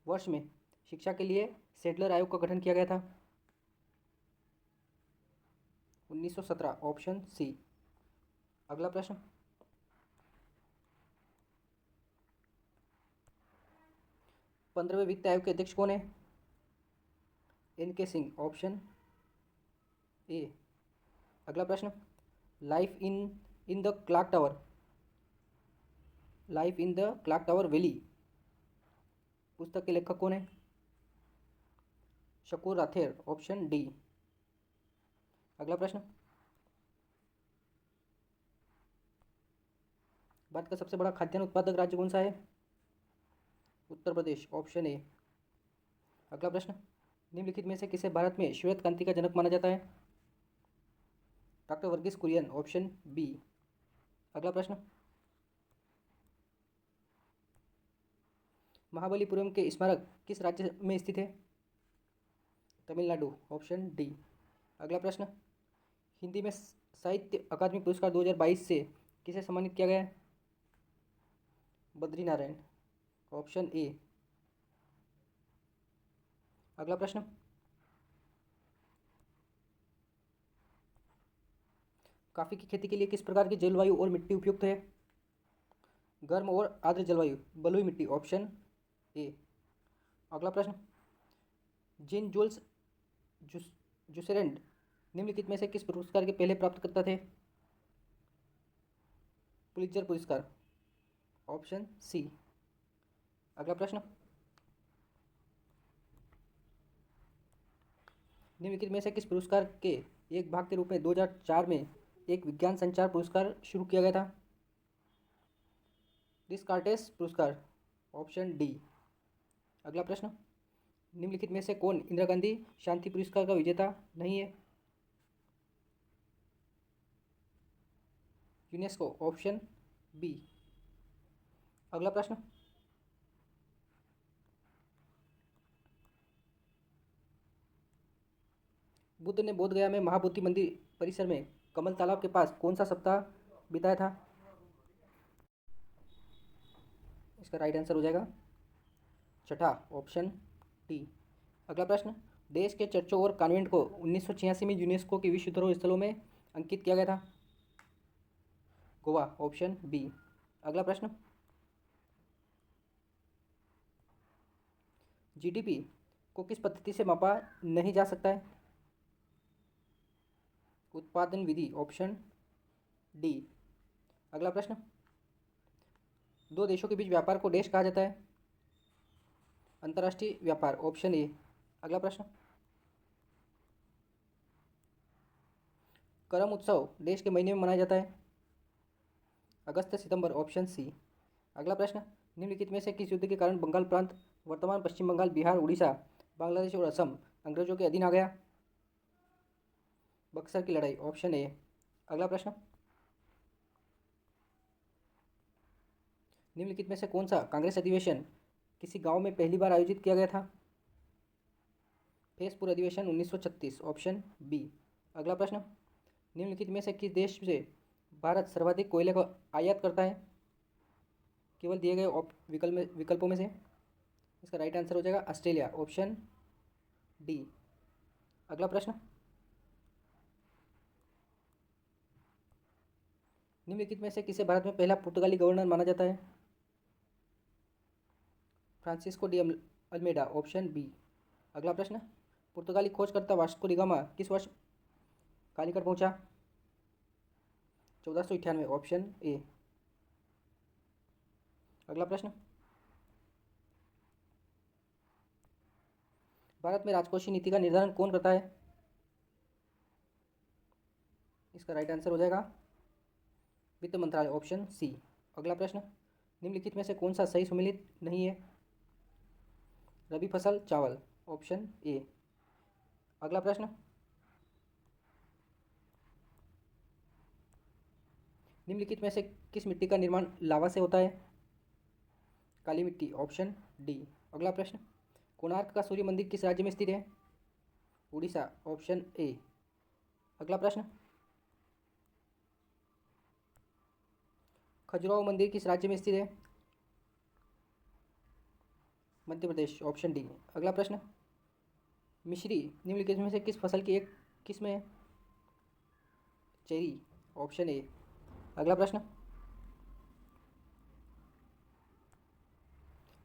वर्ष में शिक्षा के लिए सेडलर आयोग का गठन किया गया था? 1917, ऑप्शन सी। अगला प्रश्न, पंद्रहवें वित्त आयोग के अध्यक्ष कौन है? एन.के. Singh, option A. अगला प्रश्न, life in the clock tower valley पुस्तक के लेखक कौन है? Shakoor Rather, option D. अगला प्रश्न, भारत का सबसे बड़ा खाद्यान्न उत्पादक राज्य कौन सा है? Uttar Pradesh, option A. अगला प्रश्न, निम्नलिखित में से किसे भारत में श्वेत क्रांति का जनक माना जाता है? Doctor Verghese Kurien, option B. अगला प्रश्न, महाबलीपुरम के स्मारक किस राज्य में स्थित है? Tamil Nadu, option D. अगला प्रश्न, हिंदी में साहित्य अकादमी पुरस्कार 2022 से किसे सम्मानित किया गया है? Badrinarayan, option A. अगला प्रश्न, कॉफ़ी की खेती के लिए किस प्रकार की जलवायु और मिट्टी उपयुक्त है? गर्म और आर्द्र जलवायु, बलुई मिट्टी, ऑप्शन ए। अगला प्रश्न, जीन जूल्स जुसेरेंट निम्नलिखित में से किस पुरस्कार के पहले प्राप्तकर्ता थे? पुलित्जर पुरस्कार, ऑप्शन सी। अगला प्रश्न, निम्नलिखित में से किस पुरस्कार के एक भाग के रूप में 2004 में एक विज्ञान संचार पुरस्कार शुरू किया गया था? डिस्कार्टेस पुरस्कार, ऑप्शन डी। अगला प्रश्न, निम्नलिखित में से कौन इंदिरा गांधी शांति पुरस्कार का विजेता नहीं है? UNESCO, option B. अगला प्रश्न, बुद्ध ने बोधगया में महाबोधि मंदिर परिसर में कमल तालाब के पास कौन सा सप्ताह बिताया था? इसका राइट आंसर हो जाएगा छठा, ऑप्शन डी। अगला प्रश्न, देश के चर्चों और कॉन्वेंट को 1986 में यूनेस्को की विश्व धरोहर स्थलों में अंकित किया गया था? Goa, option B. अगला प्रश्न, जीडीपी को किस पद्धति से मापा नहीं जा सकता है? उत्पादन विधि, ऑप्शन डी। अगला प्रश्न, दो देशों के बीच व्यापार को डैश कहा जाता है? अंतर्राष्ट्रीय व्यापार, ऑप्शन ए। अगला प्रश्न, करम उत्सव देश के महीने में मनाया जाता है? अगस्त सितंबर, ऑप्शन सी। अगला प्रश्न, निम्नलिखित में से किस युद्ध के कारण बंगाल प्रांत, वर्तमान पश्चिम बंगाल, बिहार, उड़ीसा, बांग्लादेश और असम अंग्रेजों के अधीन आ गया? बक्सर की लड़ाई, ऑप्शन ए। अगला प्रश्न, निम्नलिखित में से कौन सा कांग्रेस अधिवेशन किसी गांव में पहली बार आयोजित किया गया था? फैसपुर अधिवेशन 1936, ऑप्शन बी। अगला प्रश्न, निम्नलिखित में से किस देश से भारत सर्वाधिक कोयले को आयात करता है? केवल दिए गए विकल्पों में से इसका राइट आंसर हो जाएगा ऑस्ट्रेलिया, ऑप्शन डी। अगला प्रश्न, निम्नलिखित में से किसे भारत में पहला पुर्तगाली गवर्नर माना जाता है? Francisco de Almeida, option B. अगला प्रश्न, पुर्तगाली खोजकर्ता वास्को डी गामा किस वर्ष कालीकट पहुंचा? 1498, ऑप्शन ए। अगला प्रश्न, भारत में राजकोषीय नीति का निर्धारण कौन करता है? इसका राइट आंसर हो जाएगा वित्त मंत्रालय, ऑप्शन सी। अगला प्रश्न, निम्नलिखित में से कौन सा सही सुमेलित नहीं है? रबी फसल चावल, ऑप्शन ए। अगला प्रश्न, निम्नलिखित में से किस मिट्टी का निर्माण लावा से होता है? काली मिट्टी, ऑप्शन डी। अगला प्रश्न, कोणार्क का सूर्य मंदिर किस राज्य में स्थित है? Orissa, option A. अगला प्रश्न, खजुराहो मंदिर किस राज्य में स्थित है? Madhya Pradesh, option D. अगला प्रश्न, मिश्री निम्नलिखित में से किस फसल की एक किस्म है? Cherry, option A. अगला प्रश्न,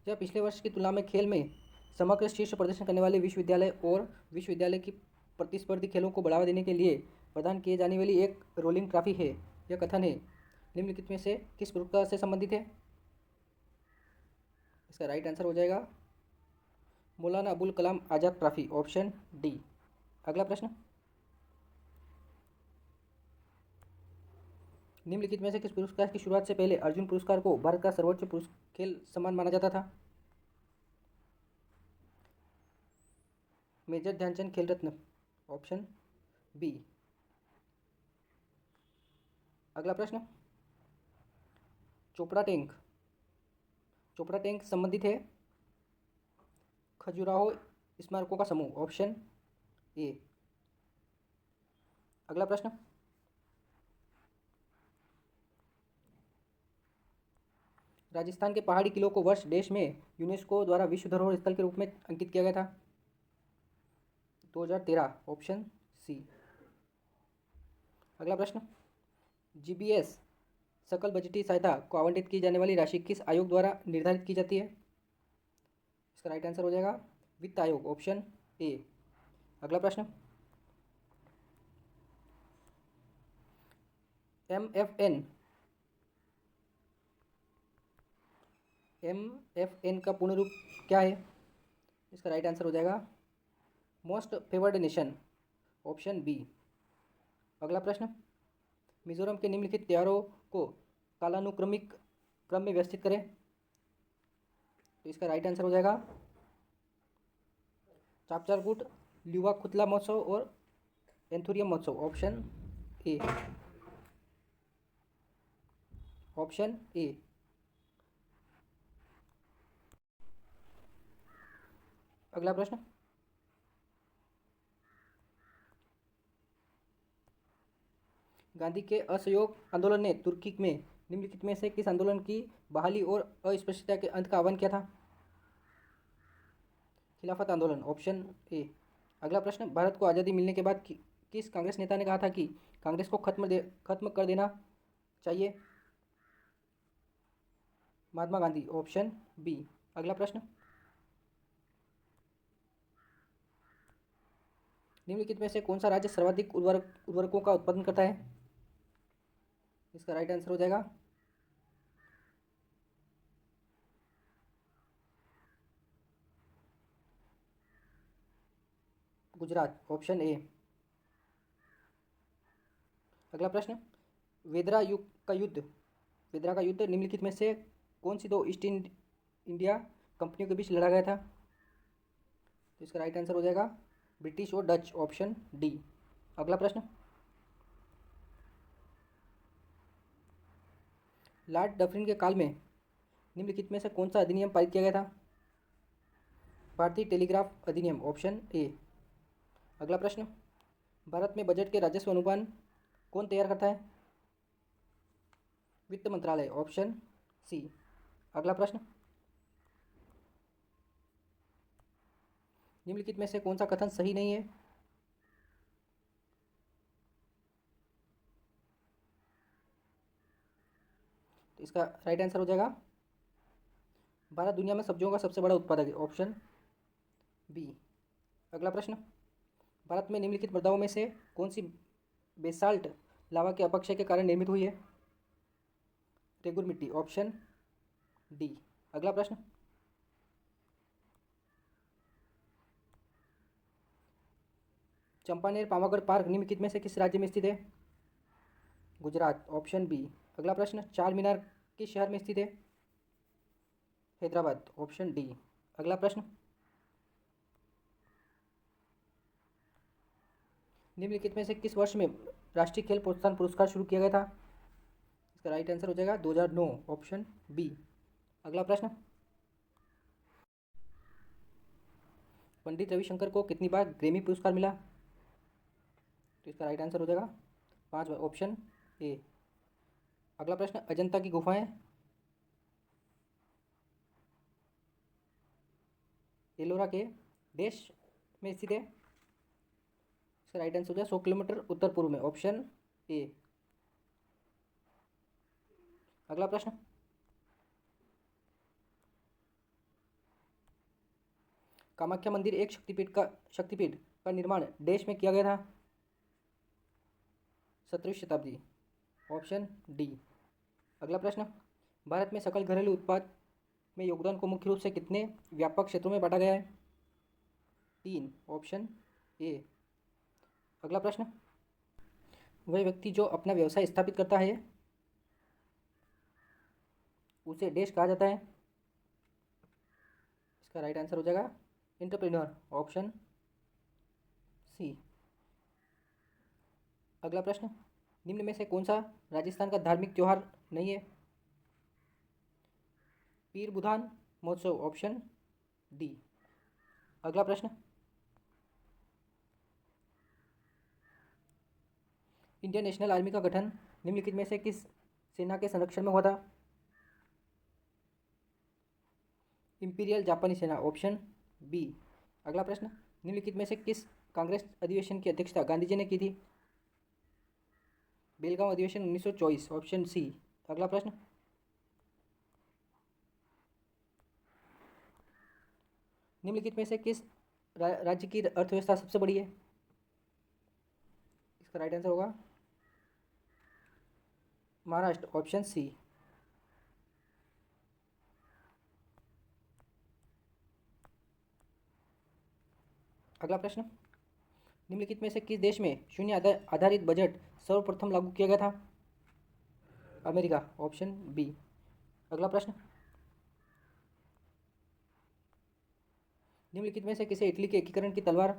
यह पिछले वर्ष की तुलना में खेल में समग्र शीर्ष प्रदर्शन करने वाले विश्वविद्यालय और विश्वविद्यालय की प्रतिस्पर्धी खेलों को बढ़ावा देने के लिए प्रदान किए जाने वाली एक रोलिंग ट्रॉफी है। यह कथन है निम्नलिखित में से किस पुरस्कार से संबंधित है? इसका राइट आंसर हो जाएगा Maulana Abul Kalam Azad trophy, option D. अगला प्रश्न, निम्नलिखित में से किस पुरस्कार की शुरुआत से पहले अर्जुन पुरस्कार को भारत का सर्वोच्च खेल सम्मान माना जाता था? मेजर ध्यानचंद खेल रत्न, ऑप्शन बी। अगला प्रश्न, चोपड़ा टैंक संबंधित है खजुराहो स्मारकों का समूह, ऑप्शन ए। अगला प्रश्न, राजस्थान के पहाड़ी किलों को वर्ष देश में यूनेस्को द्वारा विश्व धरोहर स्थल के रूप में अंकित किया गया था? 2013 ऑप्शन सी। अगला प्रश्न, जीबीएस सकल बजटीय सहायता को आवंटित की जाने वाली राशि किस आयोग द्वारा निर्धारित की जाती है? इसका राइट आंसर हो जाएगा वित्त आयोग, ऑप्शन ए। अगला प्रश्न, एम एफ एन का पूर्ण रूप क्या है? इसका राइट आंसर हो जाएगा most favoured nation, option B. अगला प्रश्न, मिजोरम के निम्नलिखित त्योहारों को कालानुक्रमिक क्रम में व्यवस्थित करें। तो इसका राइट आंसर हो जाएगा चापचारकूट, ल्युवा खुतला महोत्सव और एंथुरियम महोत्सव, ऑप्शन ए। Option A. अगला प्रश्न, गांधी के असहयोग आंदोलन ने तुर्की में निम्नलिखित में से किस आंदोलन की बहाली और अस्पृश्यता के अंत का आह्वान किया था? खिलाफत आंदोलन, ऑप्शन ए। अगला प्रश्न, भारत को आज़ादी मिलने के बाद किस कांग्रेस नेता ने कहा था कि कांग्रेस को खत्म कर देना चाहिए? Mahatma Gandhi, option B. अगला प्रश्न, निम्नलिखित में से कौन सा राज्य सर्वाधिक उर्वरकों का उत्पादन करता है? इसका राइट आंसर हो जाएगा गुजरात, ऑप्शन ए। अगला प्रश्न, वेदरा का युद्ध निम्नलिखित में से कौन सी दो ईस्ट इंडिया कंपनियों के बीच लड़ा गया था? तो इसका राइट आंसर हो जाएगा ब्रिटिश और डच, ऑप्शन डी। अगला प्रश्न, लॉर्ड डफरिन के काल में निम्नलिखित में से कौन सा अधिनियम पारित किया गया था? भारतीय टेलीग्राफ अधिनियम, ऑप्शन ए। अगला प्रश्न, भारत में बजट के राजस्व अनुमान कौन तैयार करता है? वित्त मंत्रालय, ऑप्शन सी। अगला प्रश्न, निम्नलिखित में से कौन सा कथन सही नहीं है? तो इसका राइट आंसर हो जाएगा भारत दुनिया में सब्जियों का सबसे बड़ा उत्पादक है, ऑप्शन बी। अगला प्रश्न, भारत में निम्नलिखित मृदाओं में से कौन सी बेसाल्ट लावा के अपक्षय के कारण निर्मित हुई है? रेगुर मिट्टी, ऑप्शन डी। अगला प्रश्न, चंपानेर पावागढ़ पार्क निम्नलिखित में से किस राज्य में स्थित है? Gujarat, option B. अगला प्रश्न, चार मीनार किस शहर में स्थित है? Hyderabad, option D. अगला प्रश्न, निम्नलिखित में से किस वर्ष में राष्ट्रीय खेल प्रोत्साहन पुरस्कार शुरू किया गया था? इसका राइट आंसर हो जाएगा 2009, ऑप्शन बी। अगला प्रश्न, पंडित रविशंकर को कितनी बार ग्रैमी पुरस्कार मिला? तो इसका राइट आंसर हो जाएगा 5 बार, ऑप्शन ए। अगला प्रश्न, अजंता की गुफाएं एलोरा के देश में स्थित है? इसका राइट आंसर हो जाएगा 100 किलोमीटर उत्तर पूर्व में, ऑप्शन ए। अगला प्रश्न, कामाख्या मंदिर एक शक्तिपीठ का निर्माण देश में किया गया था? 17वीं शताब्दी, ऑप्शन डी। अगला प्रश्न, भारत में सकल घरेलू उत्पाद में योगदान को मुख्य रूप से कितने व्यापक क्षेत्रों में बांटा गया है? 3, ऑप्शन ए। अगला प्रश्न, वह व्यक्ति जो अपना व्यवसाय स्थापित करता है उसे देश कहा जाता है? इसका राइट आंसर हो जाएगा एंटरप्रेन्योर, ऑप्शन सी। अगला प्रश्न, निम्न में से कौन सा राजस्थान का धार्मिक त्योहार नहीं है? पीर बुधान महोत्सव, ऑप्शन डी। अगला प्रश्न, इंडियन नेशनल आर्मी का गठन निम्नलिखित में से किस सेना के संरक्षण में हुआ था? इंपीरियल जापानी सेना, ऑप्शन बी। अगला प्रश्न, निम्नलिखित में से किस कांग्रेस अधिवेशन की अध्यक्षता गांधी जी ने की थी? बेलगांव अधिवेशन 1924, ऑप्शन सी। अगला प्रश्न, निम्नलिखित में से किस राज्य की अर्थव्यवस्था सबसे बड़ी है? इसका राइट आंसर होगा महाराष्ट्र, ऑप्शन सी। अगला प्रश्न, निम्नलिखित में से किस देश में शून्य आधारित बजट सर्वप्रथम लागू किया गया था? America, option B. अगला प्रश्न, निम्नलिखित में से किसे इटली के एकीकरण की तलवार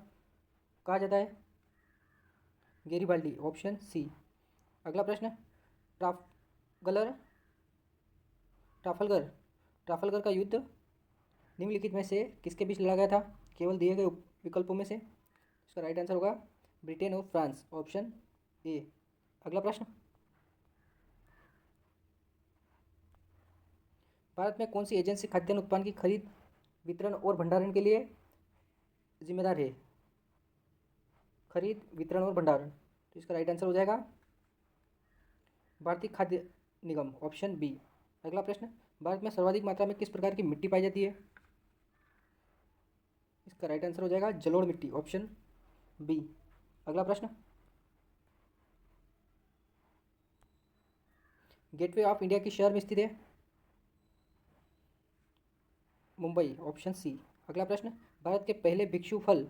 कहा जाता है? Garibaldi, option C. अगला प्रश्न, ट्राफगलर ट्राफलगर ट्राफलगर का युद्ध निम्नलिखित में से किसके बीच लड़ा गया था? केवल दिए गए विकल्पों में से। इसका राइट आंसर होगा ब्रिटेन और फ्रांस, ऑप्शन ए। अगला प्रश्न, भारत में कौन सी एजेंसी खाद्यान्न उत्पादन की खरीद, वितरण और भंडारण के लिए जिम्मेदार है? खरीद, वितरण और भंडारण, तो इसका राइट आंसर हो जाएगा भारतीय खाद्य निगम, ऑप्शन बी। अगला प्रश्न, भारत में सर्वाधिक मात्रा में किस प्रकार की मिट्टी पाई जाती है? इसका राइट आंसर हो जाएगा जलोढ़ मिट्टी, ऑप्शन बी। अगला प्रश्न, गेटवे ऑफ इंडिया किस शहर में स्थित है? Mumbai, option C. अगला प्रश्न, भारत के पहले भिक्षु फल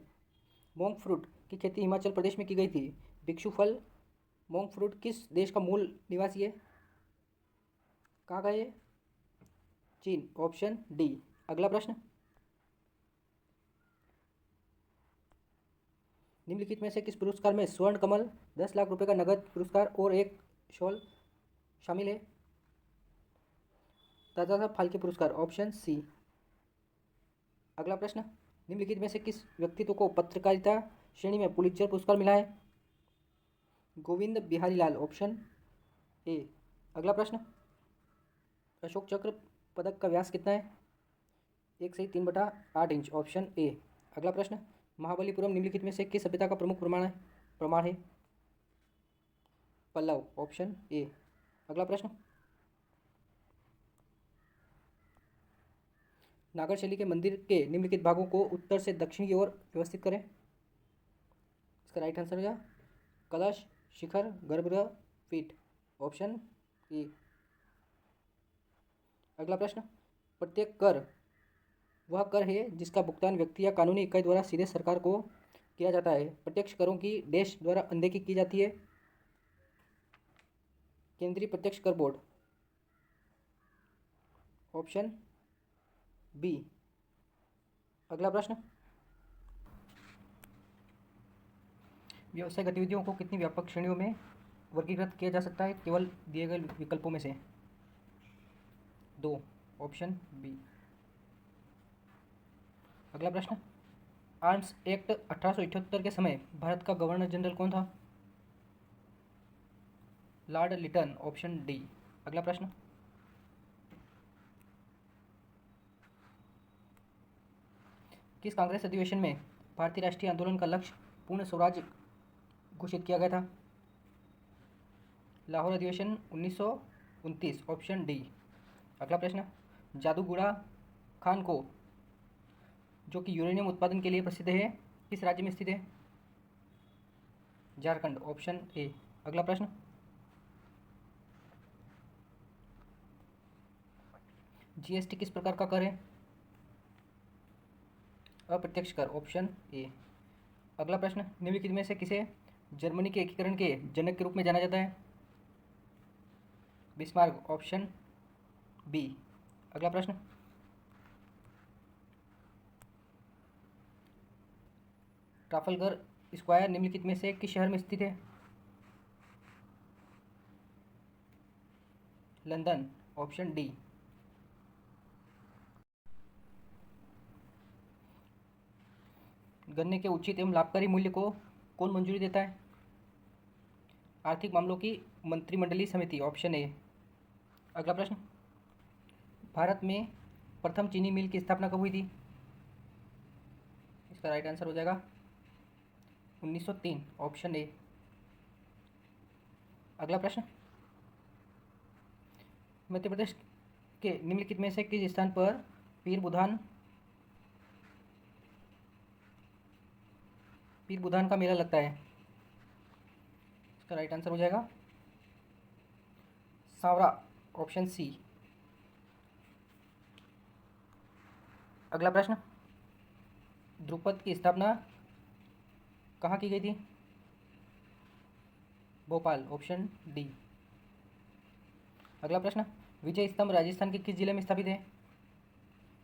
मोंक फ्रूट की खेती हिमाचल प्रदेश में की गई थी। भिक्षु फल मोंक फ्रूट किस देश का मूल निवासी है? कहाँ का है ये? चीन, ऑप्शन डी। अगला प्रश्न, निम्नलिखित में से किस पुरस्कार में स्वर्ण कमल, 10 लाख रुपए का नगद पुरस्कार और एक शॉल शामिल है? दादा साहब फाल्के पुरस्कार, ऑप्शन सी। अगला प्रश्न, निम्नलिखित में से किस व्यक्तित्व को पत्रकारिता श्रेणी में पुलित्जर पुरस्कार मिला है? गोविंद बिहारी लाल, ऑप्शन ए। अगला प्रश्न, अशोक चक्र पदक का व्यास कितना है? 1/3/8 इंच, ऑप्शन ए। अगला प्रश्न, महाबलीपुरम निम्नलिखित में से किस सभ्यता का प्रमुख प्रमाण है? Pallava, option A. अगला प्रश्न, नागर शैली के मंदिर के निम्नलिखित भागों को उत्तर से दक्षिण की ओर व्यवस्थित करें। इसका राइट आंसर होगा कलश, शिखर, गर्भगृह, पीठ, ऑप्शन ए। अगला प्रश्न, प्रत्येक कर वह कर है जिसका भुगतान व्यक्ति या कानूनी इकाई द्वारा सीधे सरकार को किया जाता है। प्रत्यक्ष करों की देश द्वारा अनदेखी की जाती है। केंद्रीय प्रत्यक्ष कर बोर्ड, ऑप्शन बी। अगला प्रश्न, व्यवसाय गतिविधियों को कितनी व्यापक श्रेणियों में वर्गीकृत किया जा सकता है केवल दिए गए विकल्पों में से? 2, ऑप्शन बी। अगला प्रश्न, आर्म्स एक्ट 1878 के समय भारत का गवर्नर जनरल कौन था? Lord Lytton, option D. अगला प्रश्न, किस कांग्रेस अधिवेशन में भारतीय राष्ट्रीय आंदोलन का लक्ष्य पूर्ण स्वराज घोषित किया गया था? लाहौर अधिवेशन 1929, ऑप्शन डी। अगला प्रश्न, जादूगुड़ा खान को जो कि यूरेनियम उत्पादन के लिए प्रसिद्ध है किस राज्य में स्थित है? Jharkhand, option A. अगला प्रश्न, जीएसटी किस प्रकार का कर है? अप्रत्यक्ष कर, ऑप्शन ए। अगला प्रश्न, निम्नलिखित में से किसे जर्मनी के एकीकरण के जनक के रूप में जाना जाता है? Bismarck, option B. अगला प्रश्न, ट्राफलगर स्क्वायर निम्नलिखित में से किस शहर में स्थित है? London, option D. गन्ने के उचित एवं लाभकारी मूल्य को कौन मंजूरी देता है? आर्थिक मामलों की मंत्रिमंडलीय समिति, ऑप्शन ए। अगला प्रश्न, भारत में प्रथम चीनी मिल की स्थापना कब हुई थी? इसका राइट आंसर हो जाएगा 1903, ऑप्शन ए। अगला प्रश्न, मध्य प्रदेश के निम्नलिखित में से किस स्थान पर पीर बुधान का मेला लगता है? इसका राइट आंसर हो जाएगा सांवरा, ऑप्शन सी। अगला प्रश्न, ध्रुपद की स्थापना कहाँ की गई थी? Bhopal, option D. अगला प्रश्न, विजय स्तंभ राजस्थान के किस जिले में स्थापित है?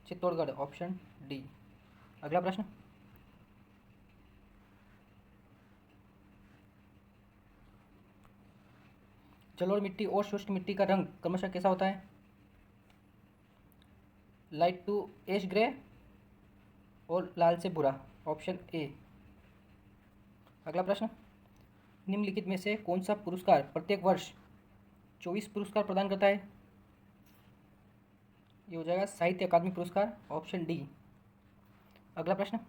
Chittorgarh, option D. अगला प्रश्न, जलोढ़ मिट्टी और शुष्क मिट्टी का रंग क्रमशः कैसा होता है? लाइट टू एश ग्रे और लाल से भूरा, ऑप्शन ए। अगला प्रश्न, निम्नलिखित में से कौन सा पुरस्कार प्रत्येक वर्ष 24 पुरस्कार प्रदान करता है? ये हो जाएगा साहित्य अकादमी पुरस्कार, ऑप्शन डी। अगला प्रश्न,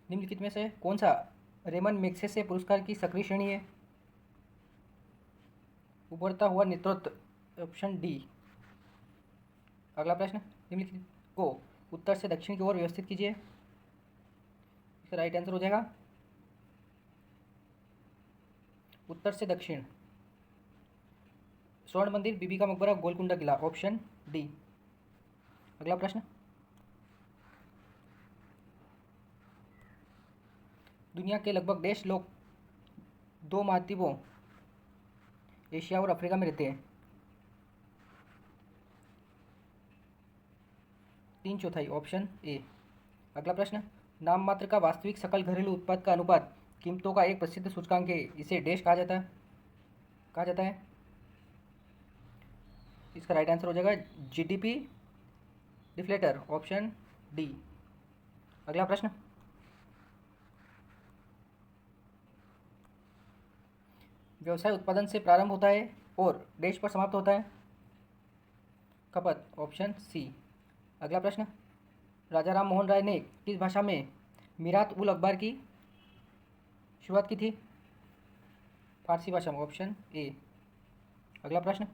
निम्नलिखित में से कौन सा रेमन मैग्सेसे पुरस्कार की सक्रिय श्रेणी है? उभरता हुआ नेतृत्व, ऑप्शन डी। अगला प्रश्न, निम्नलिखित को उत्तर से दक्षिण की ओर व्यवस्थित कीजिए। इसका राइट आंसर हो जाएगा उत्तर से दक्षिण। स्वर्ण मंदिर, बीबी का मकबरा, गोलकुंडा किला, ऑप्शन डी। अगला प्रश्न, दुनिया के लगभग देश लोग 2 महाद्वीपों एशिया और अफ्रीका में रहते हैं? 3/4, ऑप्शन ए। अगला प्रश्न, नाम मात्र का वास्तविक सकल घरेलू उत्पाद का अनुपात कीमतों का एक प्रसिद्ध सूचकांक है, इसे डैश कहा जाता है? इसका राइट आंसर हो जाएगा जीडीपी डिफ्लेटर, ऑप्शन डी। अगला प्रश्न, व्यवसाय उत्पादन से प्रारंभ होता है और डैश पर समाप्त होता है? खपत, ऑप्शन सी। अगला प्रश्न, राजा राम मोहन राय ने किस भाषा में मीरात उल अखबार की शुरुआत की थी? फारसी भाषा में, ऑप्शन ए। अगला प्रश्न,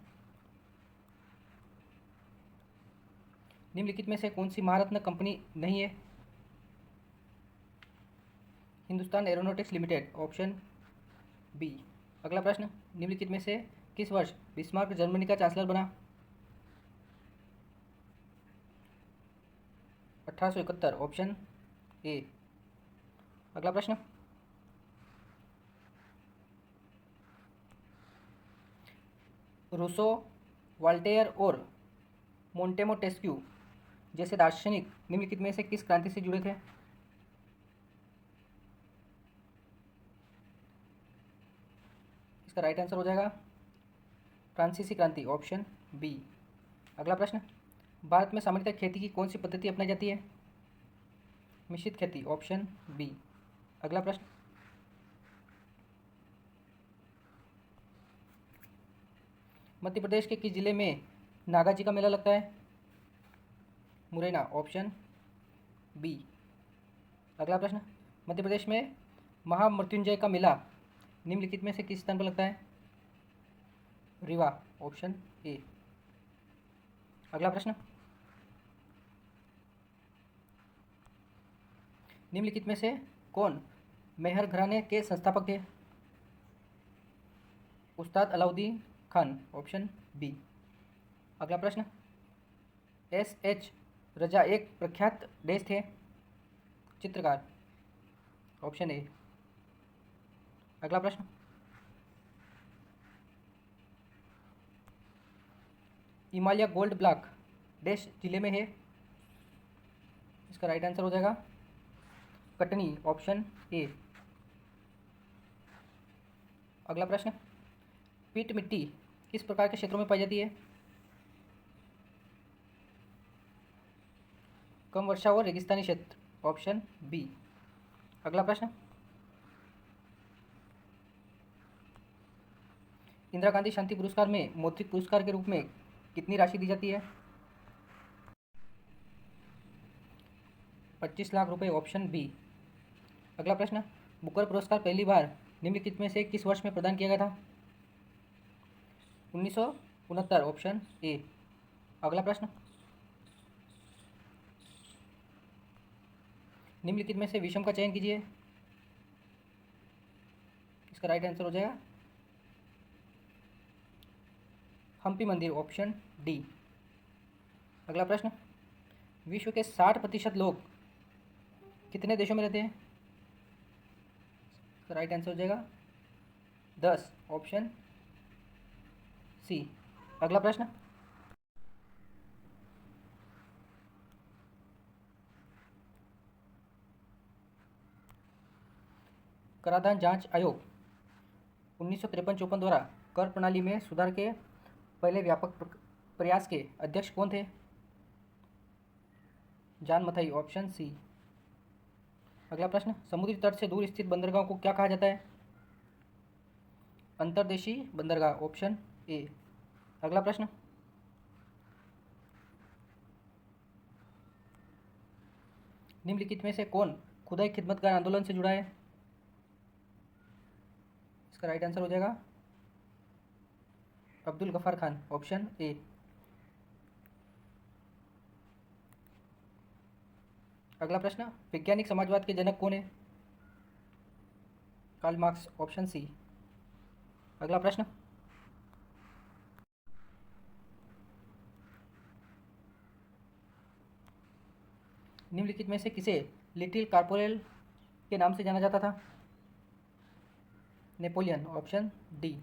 निम्नलिखित में से कौन सी महारत्न कंपनी नहीं है? Hindustan Aeronautics Limited, option B. अगला प्रश्न, निम्नलिखित में से किस वर्ष बिस्मार्क जर्मनी का चांसलर बना? 1871, ऑप्शन ए। अगला प्रश्न, रूसो, वाल्टेयर और मोंटेमोटेस्क्यू जैसे दार्शनिक निम्नलिखित में से किस क्रांति से जुड़े थे? इसका राइट आंसर हो जाएगा फ्रांसीसी क्रांति, ऑप्शन बी। अगला प्रश्न, भारत में सामान्यतः खेती की कौन सी पद्धति अपनाई जाती है? मिश्रित खेती, ऑप्शन बी। अगला प्रश्न, मध्य प्रदेश के किस जिले में नागा जी का मेला लगता है? Morena, option B. अगला प्रश्न, मध्य प्रदेश में महामृत्युंजय का मेला निम्नलिखित में से किस स्थान पर लगता है? Rewa, option A. अगला प्रश्न, निम्नलिखित में से कौन मेहर घराने के संस्थापक थे? उस्ताद अलाउद्दीन खान, ऑप्शन बी। अगला प्रश्न, एस.एच. रजा एक प्रख्यात डैश थे? चित्रकार, ऑप्शन ए। अगला प्रश्न, हिमालय गोल्ड ब्लॉक डैश जिले में है? इसका राइट आंसर हो जाएगा कटनी, ऑप्शन ए। अगला प्रश्न, पीट मिट्टी किस प्रकार के क्षेत्रों में पाई जाती है? कम वर्षा और रेगिस्तानी क्षेत्र, ऑप्शन बी। अगला प्रश्न, इंदिरा गांधी शांति पुरस्कार में मौद्रिक पुरस्कार के रूप में कितनी राशि दी जाती है? 25 लाख रुपए, ऑप्शन बी। अगला प्रश्न, बुकर पुरस्कार पहली बार निम्नलिखित में से किस वर्ष में प्रदान किया गया था? 1969, ऑप्शन ए। अगला प्रश्न, निम्नलिखित में से विषम का चयन कीजिए। इसका राइट आंसर हो जाएगा हम्पी मंदिर, ऑप्शन डी। अगला प्रश्न, विश्व के 60% लोग कितने देशों में रहते हैं? इसका राइट आंसर हो जाएगा 10, ऑप्शन सी। अगला प्रश्न, कराधान जांच आयोग 1953-54 द्वारा कर प्रणाली में सुधार के पहले व्यापक प्रयास के अध्यक्ष कौन थे? John Mathai, option C. अगला प्रश्न, समुद्री तट से दूर स्थित बंदरगाह को क्या कहा जाता है? अंतर्देशीय बंदरगाह, ऑप्शन ए। अगला प्रश्न, निम्नलिखित में से कौन खुदाई खिदमतगार आंदोलन से जुड़ा है? इसका राइट आंसर हो जाएगा अब्दुल गफ्फार खान, ऑप्शन ए। अगला प्रश्न, वैज्ञानिक समाजवाद के जनक कौन है? Karl Marx, option C. अगला प्रश्न, निम्नलिखित में से किसे लिटिल कॉर्पोरल के नाम से जाना जाता था? Napoleon, option D.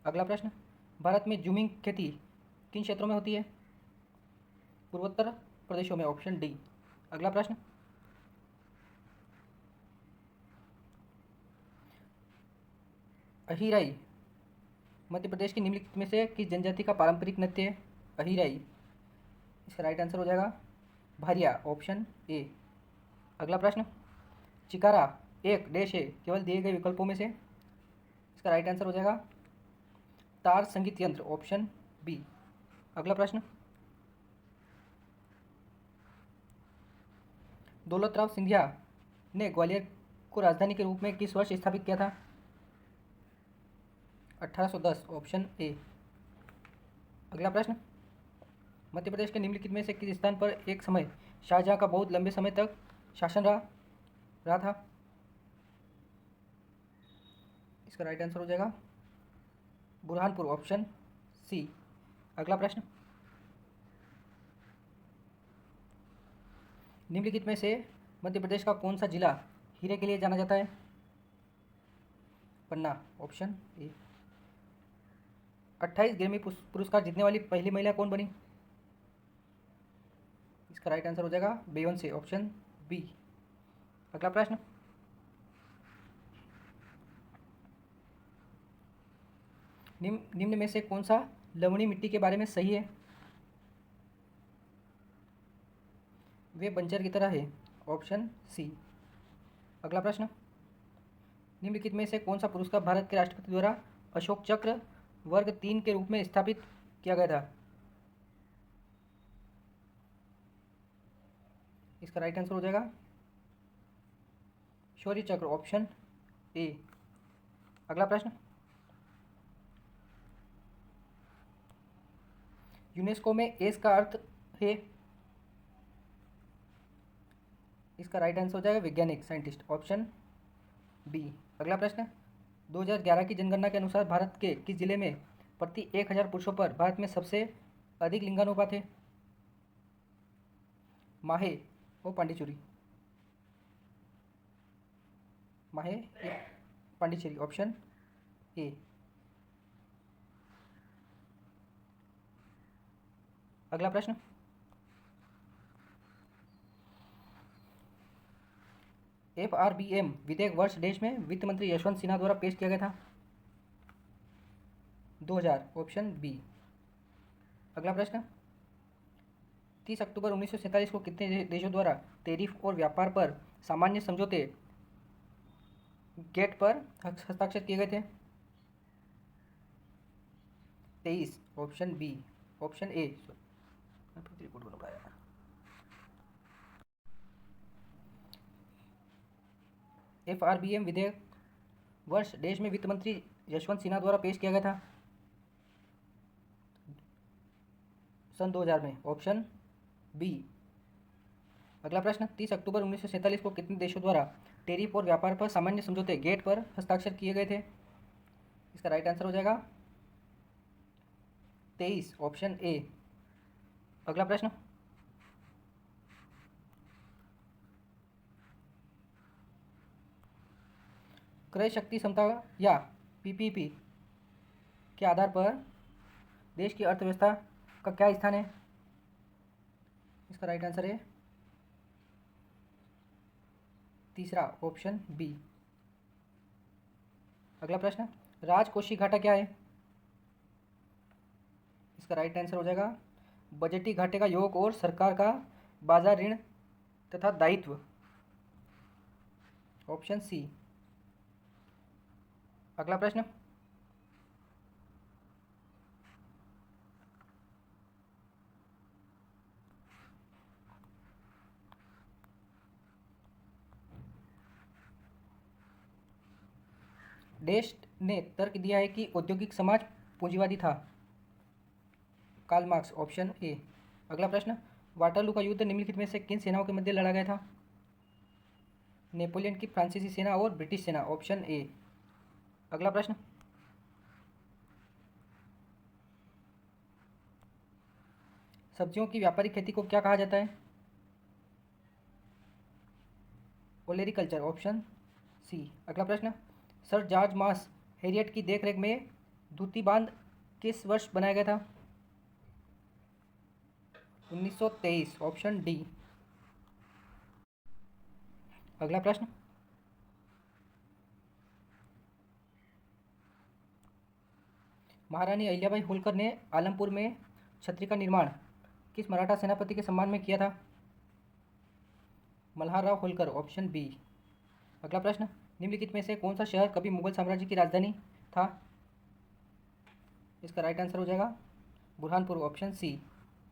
अगला प्रश्न, भारत में जूमिंग खेती किन क्षेत्रों में होती है? पूर्वोत्तर प्रदेशों में, ऑप्शन डी। अगला प्रश्न, अहिराई मध्य प्रदेश की निम्नलिखित में से किस जनजाति का पारंपरिक नृत्य है? अहिराई, इसका राइट आंसर हो जाएगा भारिया, ऑप्शन ए। अगला प्रश्न, चिकारा एक डैश है केवल दिए गए विकल्पों में से? इसका राइट आंसर हो जाएगा तार संगीत यंत्र, ऑप्शन बी। अगला प्रश्न, दौलतराव सिंधिया ने ग्वालियर को राजधानी के रूप में किस वर्ष स्थापित किया था? 1810, ऑप्शन ए। अगला प्रश्न, मध्य प्रदेश के निम्नलिखित में से किस स्थान पर एक समय शाहजहां का बहुत लंबे समय तक शासन रहा था? इसका राइट आंसर हो जाएगा बुरहानपुर, ऑप्शन सी। अगला प्रश्न, निम्नलिखित में से मध्य प्रदेश का कौन सा जिला हीरे के लिए जाना जाता है? पन्ना, ऑप्शन ए। 28 ग्रैमी पुरस्कार जीतने वाली पहली महिला कौन बनी? इसका राइट आंसर हो जाएगा बेयोंसे, ऑप्शन बी। अगला प्रश्न, निम्न में से कौन सा लवणी मिट्टी के बारे में सही है? वे बंजर की तरह है, ऑप्शन सी। अगला प्रश्न, निम्नलिखित में से कौन सा पुरस्कार भारत के राष्ट्रपति द्वारा अशोक चक्र वर्ग 3 के रूप में स्थापित किया गया था? इसका राइट आंसर हो जाएगा शौर्य चक्र, ऑप्शन ए। अगला प्रश्न, यूनेस्को में एस का अर्थ है? इसका राइट आंसर हो जाएगा वैज्ञानिक, साइंटिस्ट, ऑप्शन बी। अगला प्रश्न, 2011 की जनगणना के अनुसार भारत के किस जिले में प्रति 1000 पुरुषों पर भारत में सबसे अधिक लिंगानुपात है? माहे और पांडिचेरी? माहे या पांडिचेरी, ऑप्शन ए। अगला प्रश्न, FRBM विधेयक वर्ष देश में वित्त मंत्री यशवंत सिन्हा द्वारा पेश किया गया था? 2000, ऑप्शन बी। अगला प्रश्न, 30 अक्टूबर 1947 को कितने देशों द्वारा टैरिफ और व्यापार पर सामान्य समझौते गेट पर हस्ताक्षर किए गए थे? 23 option B. Option A report बन रहा है। FRBM विधेयक वर्ष देश में वित्त मंत्री यशवंत सिन्हा द्वारा पेश किया गया था सन 2000 में। Option B. अगला प्रश्न, 30 अक्टूबर 1947 को कितने देशों द्वारा टैरिफ और व्यापार पर सामान्य समझौते गेट पर हस्ताक्षर किए गए थे? इसका राइट आंसर हो जाएगा 23 ऑप्शन ए। अगला प्रश्न, क्रय शक्ति क्षमता या पीपीपी के आधार पर देश की अर्थव्यवस्था का क्या स्थान है? इसका राइट आंसर है तीसरा ऑप्शन बी। अगला प्रश्न, राजकोषीय घाटा क्या है? इसका राइट आंसर हो जाएगा बजटीय घाटे का योग और सरकार का बाजार ऋण तथा दायित्व। Option C. अगला प्रश्न, देश ने तर्क दिया है कि औद्योगिक समाज पूंजीवादी था। Karl Marx. Option A. अगला प्रश्न, वाटरलू का युद्ध निम्नलिखित में से किन सेनाओं के मध्य लड़ा गया था? नेपोलियन की फ्रांसीसी सेना और ब्रिटिश सेना। Option A. अगला प्रश्न, सब्जियों की व्यापारिक खेती को क्या कहा जाता है? ओलेरिकल्चर। Option C. अगला प्रश्न, सर जॉर्ज मास हैरियट की देखरेख में दूती बांध किस वर्ष बनाया गया था? 1923। Option D. अगला प्रश्न, महारानी अहिल्याबाई होलकर ने आलमपुर में छतरी का निर्माण किस मराठा सेनापति के सम्मान में किया था? मल्हारराव होलकर। Option B. अगला प्रश्न, निम्नलिखित में से कौन सा शहर कभी मुगल साम्राज्य की राजधानी था? इसका राइट आंसर हो जाएगा बुरहानपुर। Option C.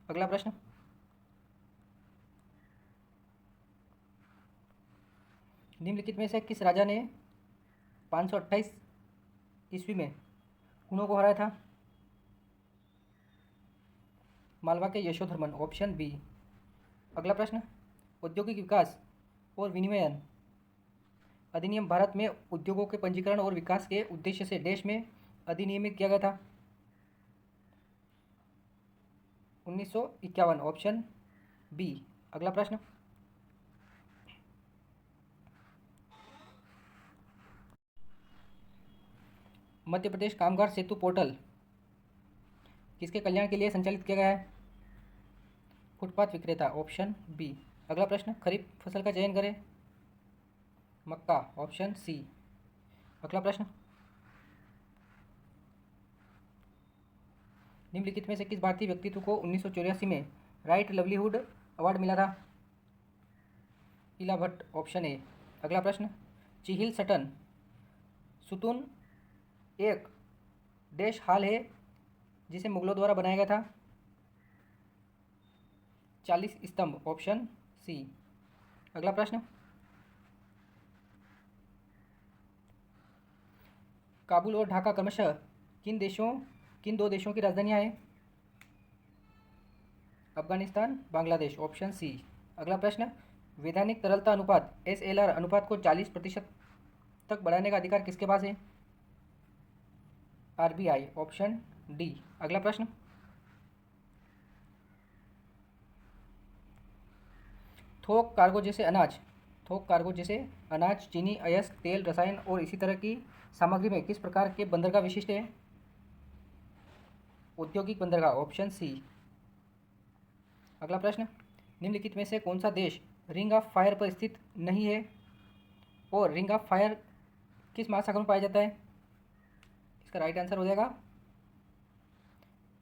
अगला प्रश्न, निम्नलिखित में से किस राजा ने 528 ईस्वी में हुनों को हराया था? मालवा के यशोधर्मन। Option B. अगला प्रश्न, औद्योगिक विकास और विनिमयन अधिनियम भारत में उद्योगों के पंजीकरण और विकास के उद्देश्य से देश में अधिनियमित किया गया था? 1951। Option B. अगला प्रश्न, मध्य प्रदेश कामगार सेतु पोर्टल किसके कल्याण के लिए संचालित किया गया है? फुटपाथ विक्रेता। Option B. अगला प्रश्न, खरीफ फसल का चयन करें। मक्का। Option C. अगला प्रश्न, निम्नलिखित में से किस भारतीय व्यक्तित्व को 1984 में राइट लवलीहुड अवार्ड मिला था? इला भट्ट। Option A. अगला प्रश्न, चिहिल सटन सुतून एक देश हाल है जिसे मुगलों द्वारा बनाया गया था? 40 स्तंभ। Option C. अगला प्रश्न, काबुल और ढाका क्रमशः किन दो देशों की राजधानियां हैं? अफगानिस्तान, बांग्लादेश। Option C. अगला प्रश्न, वैधानिक तरलता अनुपात SLR अनुपात को 40% तक बढ़ाने का अधिकार किसके पास है? RBI। Option D. अगला प्रश्न, थोक कार्गो जैसे अनाज, चीनी, अयस्क, तेल, रसायन और इसी तरह की सामग्री में किस प्रकार के बंदरगाह विशिष्ट है? औद्योगिक बंदरगाह। Option C. अगला प्रश्न, निम्नलिखित में से कौन सा देश रिंग ऑफ फायर पर स्थित नहीं है और रिंग ऑफ फायर किस महासागर में पाया जाता है? इसका राइट आंसर हो जाएगा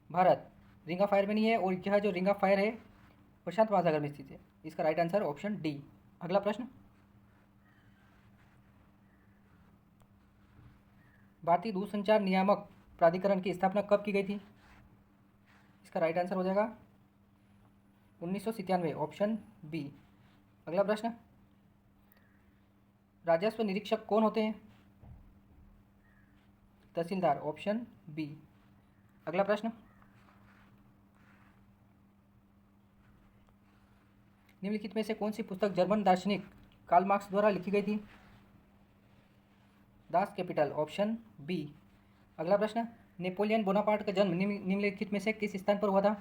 भारत। रिंग ऑफ फायर में नहीं है और यह जो रिंग ऑफ फायर है प्रशांत महासागर में स्थित है। इसका राइट आंसर ऑप्शन डी। अगला प्रश्न, भारतीय दूरसंचार नियामक प्राधिकरण की स्थापना कब की गई थी? इसका राइट आंसर हो जाएगा 1997, ऑप्शन बी। अगला प्रश्न, राजस्व निरीक्षक कौन होते हैं? तहसीलदार, ऑप्शन बी। अगला प्रश्न, निम्नलिखित में से कौन सी पुस्तक जर्मन दार्शनिक कार्ल मार्क्स द्वारा लिखी गई थी? Das Kapital, option B. अगला प्रश्न, नेपोलियन बोनापार्ट का जन्म निम्नलिखित में से किस स्थान पर हुआ था?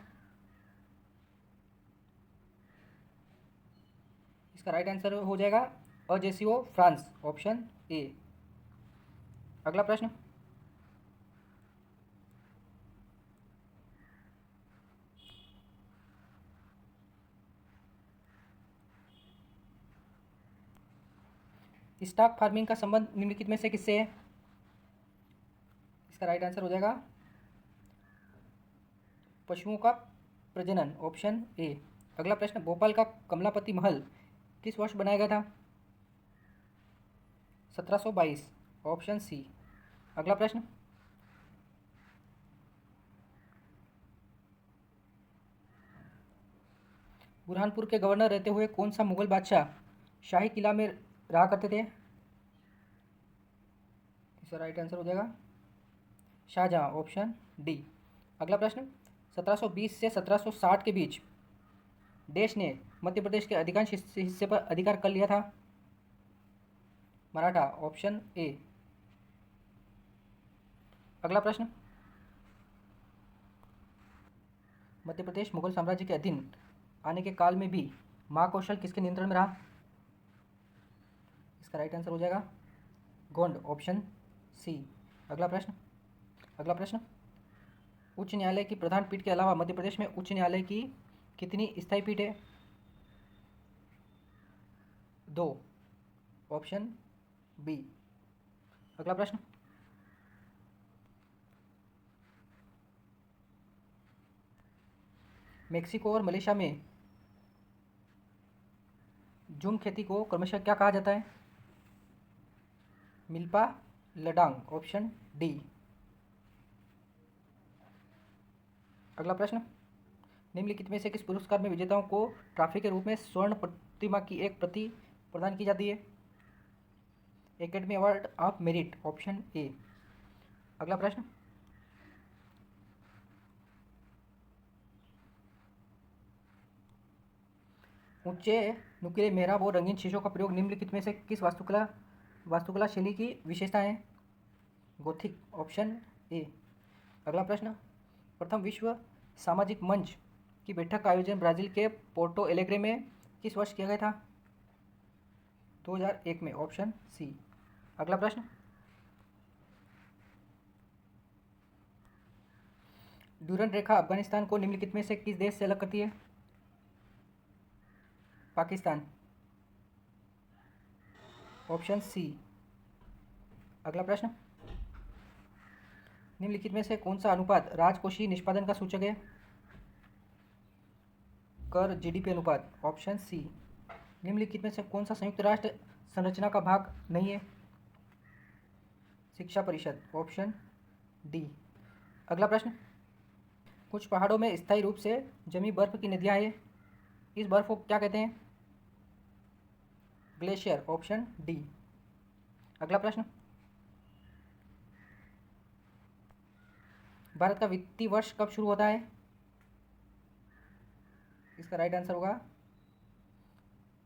इसका राइट आंसर हो जाएगा अजेसियो, फ्रांस, ऑप्शन ए। अगला प्रश्न, स्टॉक फार्मिंग का संबंध निम्नलिखित में से किससे है? इसका राइट आंसर हो जाएगा पशुओं का प्रजनन, ऑप्शन ए। अगला प्रश्न, भोपाल का कमलापति महल किस वर्ष बनाया गया था? 1722, ऑप्शन सी। अगला प्रश्न, बुरहानपुर के गवर्नर रहते हुए कौन सा मुगल बादशाह शाही किला में रहा करते थे? इसका राइट आंसर हो जाएगा शाहजहां, ऑप्शन डी। अगला प्रश्न, 1720 से 1760 के बीच देश ने मध्य प्रदेश के अधिकांश हिस्से पर अधिकार कर लिया था? Maratha, option A. अगला प्रश्न, मध्य प्रदेश मुगल साम्राज्य के अधीन आने के काल में भी महाकौशल किसके नियंत्रण में रहा? इसका राइट आंसर हो जाएगा गोंड, ऑप्शन सी। अगला प्रश्न, उच्च न्यायालय की प्रधान पीठ के अलावा मध्य प्रदेश में उच्च न्यायालय की कितनी स्थायी पीठ है? 2, ऑप्शन बी। अगला प्रश्न, मेक्सिको और मलेशिया में जूम खेती को क्रमशः क्या कहा जाता है? Milpa, ladang, option D. अगला प्रश्न, निम्नलिखित में से किस पुरस्कार में विजेताओं को ट्रॉफी के रूप में स्वर्ण प्रतिमा की एक प्रति प्रदान की जाती है? Academy award of merit, option A. अगला प्रश्न, ऊंचे नुकीले मेहराब और रंगीन शीशों का प्रयोग निम्नलिखित में से किस वास्तुकला शैली की विशेषता है? Gothic, option A. अगला प्रश्न, प्रथम विश्व सामाजिक मंच की बैठक का आयोजन ब्राज़ील के पोर्टो एलेग्रे में किस वर्ष किया गया था? 2001 में, ऑप्शन सी। अगला प्रश्न, ड्यूरंड रेखा अफगानिस्तान को निम्नलिखित में से किस देश से अलग करती है? Pakistan, option C. अगला प्रश्न, निम्नलिखित में से कौन सा अनुपात राजकोषीय निष्पादन का सूचक है? कर जीडीपी अनुपात, ऑप्शन सी। निम्नलिखित में से कौन सा संयुक्त राष्ट्र संरचना का भाग नहीं है? शिक्षा परिषद, ऑप्शन डी। अगला प्रश्न, कुछ पहाड़ों में स्थायी रूप से जमी बर्फ की नदियां हैं, इस बर्फ को क्या कहते हैं? Glacier, option D. अगला प्रश्न, भारत का वित्तीय वर्ष कब शुरू होता है? इसका राइट आंसर होगा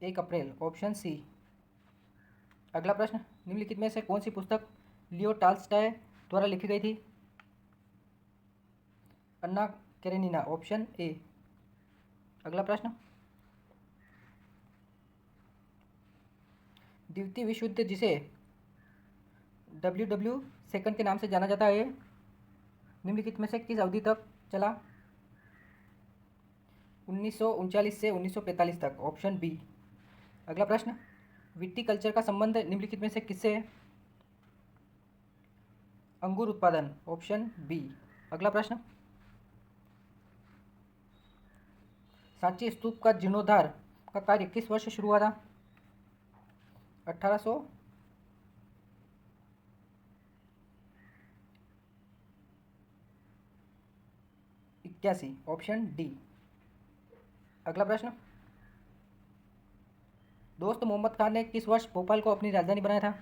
1 अप्रैल, ऑप्शन सी। अगला प्रश्न, निम्नलिखित में से कौन सी पुस्तक लियो टॉल्स्टॉय द्वारा लिखी गई थी? अन्ना कैरेनिना, ऑप्शन ए। अगला प्रश्न, द्वितीय विश्व युद्ध जिसे WW सेकंड के नाम से जाना जाता है निम्नलिखित में से किस अवधि तक चला? 1939 से 1945 तक, ऑप्शन बी। अगला प्रश्न, विटीकल्चर का संबंध निम्नलिखित में से किससे है? अंगूर उत्पादन, ऑप्शन बी। अगला प्रश्न, सांची स्तूप का जीर्णोद्धार का कार्य किस वर्ष शुरू हुआ था? 1800 21 1981 ऑप्शन डी। अगला प्रश्न, दोस्त मोहम्मद खान ने किस वर्ष भोपाल को अपनी राजधानी बनाया था?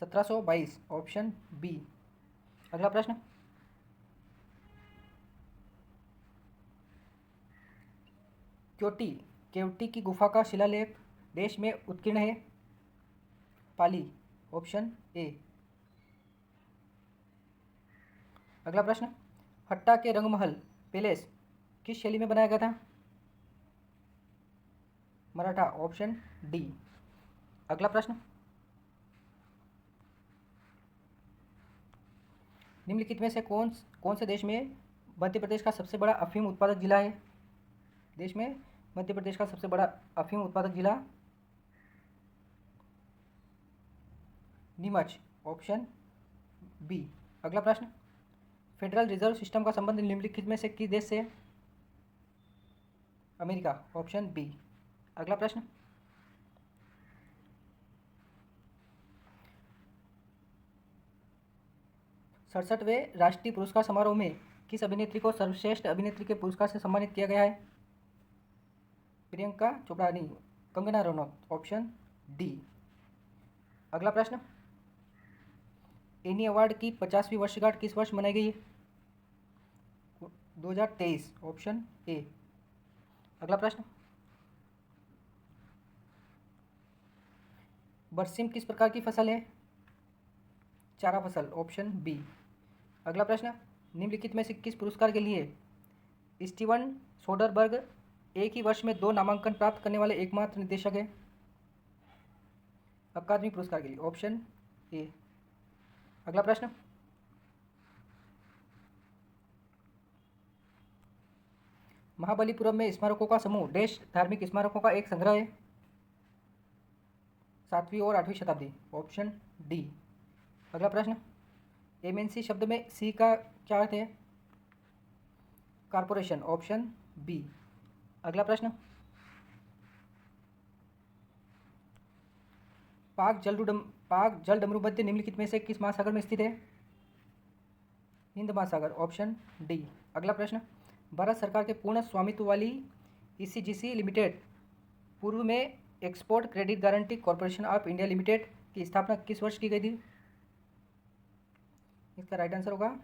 1722 ऑप्शन बी। अगला प्रश्न, क्योटी केवटी की गुफा का शिलालेख देश में उत्कीर्ण है? पाली ऑप्शन ए। अगला प्रश्न, हट्टा के रंगमहल पैलेस किस शैली में बनाया गया था? Maratha option D. अगला प्रश्न, निम्नलिखित में से कौन कौन से देश में मध्य प्रदेश का सबसे बड़ा अफीम उत्पादक जिला है? देश में मध्य प्रदेश का सबसे बड़ा अफीम उत्पादक जिला नीमच ऑप्शन बी। अगला प्रश्न, फेडरल रिजर्व सिस्टम का संबंध निम्नलिखित में से किस देश से? America option B. अगला प्रश्न, सड़सठवें राष्ट्रीय पुरस्कार समारोह में किस अभिनेत्री को सर्वश्रेष्ठ अभिनेत्री के पुरस्कार से सम्मानित किया गया है? प्रियंका चोपड़ा नहीं, कंगना रनौत ऑप्शन डी। अगला प्रश्न, एनी अवार्ड की 50वीं वर्षगांठ किस वर्ष मनाई गई है? 2023 ऑप्शन ए। अगला प्रश्न, बरसीम किस प्रकार की फसल है? चारा फसल ऑप्शन बी। अगला प्रश्न, निम्नलिखित में से किस पुरस्कार के लिए स्टीवन सोडरबर्ग एक ही वर्ष में 2 नामांकन प्राप्त करने वाले एकमात्र निर्देशक है? अकादमी पुरस्कार के लिए ऑप्शन ए। अगला प्रश्न, महाबलीपुरम में स्मारकों का समूह डैश धार्मिक स्मारकों का एक संग्रह है? 7वीं और 8वीं शताब्दी ऑप्शन डी। अगला प्रश्न, एमएनसी शब्द में सी का क्या अर्थ है? Corporation option B. अगला प्रश्न, पाक जल डमरू मध्य निम्नलिखित में से किस महासागर में स्थित है? हिंद महासागर ऑप्शन डी। अगला प्रश्न, भारत सरकार के पूर्ण स्वामित्व वाली ईसीजीसी लिमिटेड पूर्व में export credit guarantee corporation of India limited की स्थापना किस वर्ष की गई थी? इसका राइट आंसर होगा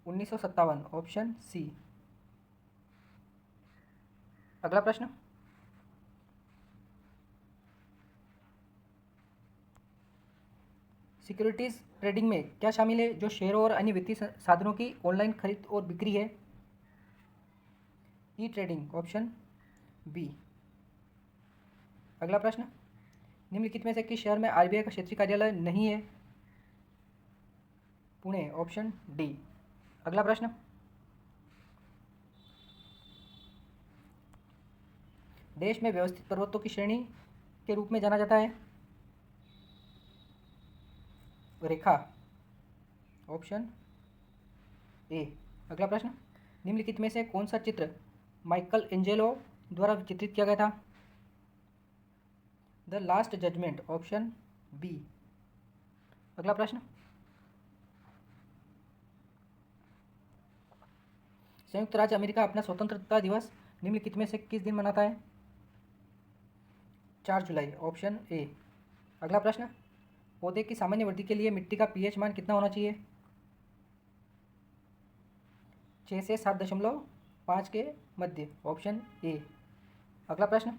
1957 ऑप्शन सी। अगला प्रश्न, सिक्योरिटीज ट्रेडिंग में क्या शामिल है जो शेयरों और अन्य वित्तीय साधनों की ऑनलाइन खरीद और बिक्री है? E trading option B. अगला प्रश्न, निम्नलिखित में से किस शहर में आरबीआई का क्षेत्रीय कार्यालय नहीं है? Pune option D. अगला प्रश्न, देश में व्यवस्थित पर्वतों की श्रेणी के रूप में जाना जाता है? रेखा ऑप्शन ए। अगला प्रश्न, निम्नलिखित में से कौन सा चित्र माइकल एंजेलो द्वारा चित्रित किया गया था? The Last Judgement option B. अगला प्रश्न, संयुक्त राज्य अमेरिका अपना स्वतंत्रता दिवस निम्नलिखित में से किस दिन मनाता है? 4 जुलाई ऑप्शन ए। अगला प्रश्न, पौधे की सामान्य वृद्धि के लिए मिट्टी का पीएच मान कितना होना चाहिए? 6 से 7.5 के मध्य ऑप्शन ए। अगला प्रश्न,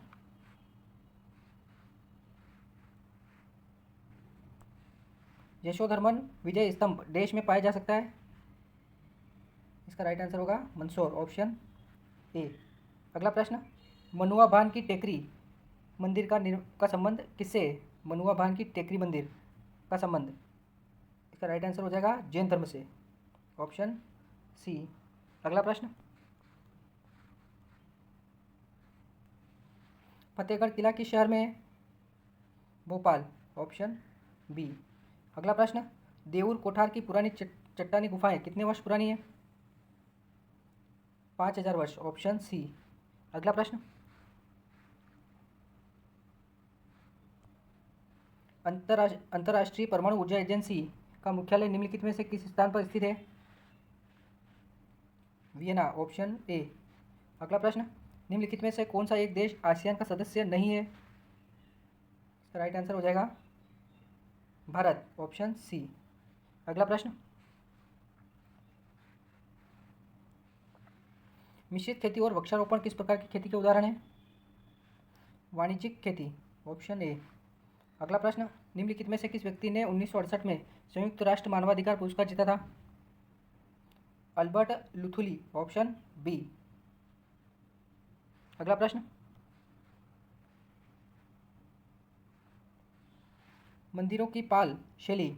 यशोधर्मन विजय स्तंभ देश में पाया जा सकता है? इसका राइट आंसर होगा मंदसौर ऑप्शन ए। अगला प्रश्न, मनुआ भान की टेकरी मंदिर का संबंध किससे है? मनुआ भान की टेकरी मंदिर का संबंध, इसका राइट आंसर हो जाएगा जैन धर्म से ऑप्शन सी। अगला प्रश्न, फतेहगढ़ किला किस शहर में है? Bhopal option B. अगला प्रश्न, देऊर कोठार की पुरानी चट्टानी गुफाएं कितने वर्ष पुरानी है? 5000 वर्ष ऑप्शन सी। अगला प्रश्न, अंतर्राष्ट्रीय परमाणु ऊर्जा एजेंसी का मुख्यालय निम्नलिखित में से किस स्थान पर स्थित है? Vienna, option A. अगला प्रश्न, निम्नलिखित में से कौन सा एक देश आसियान का सदस्य नहीं है? इसका राइट आंसर हो जाएगा भारत, ऑप्शन सी। अगला प्रश्न, मिश्रित खेती और वृक्षारोपण किस प्रकार की खेती के उदाहरण हैं? वाणिज्यिक खेती, ऑप्शन ए। अगला प्रश्न, निम्नलिखित में से किस व्यक्ति ने 1968 में संयुक्त राष्ट्र मानवाधिकार पुरस्कार जीता था? Albert Luthuli, option B. अगला प्रश्न, मंदिरों की पाल शैली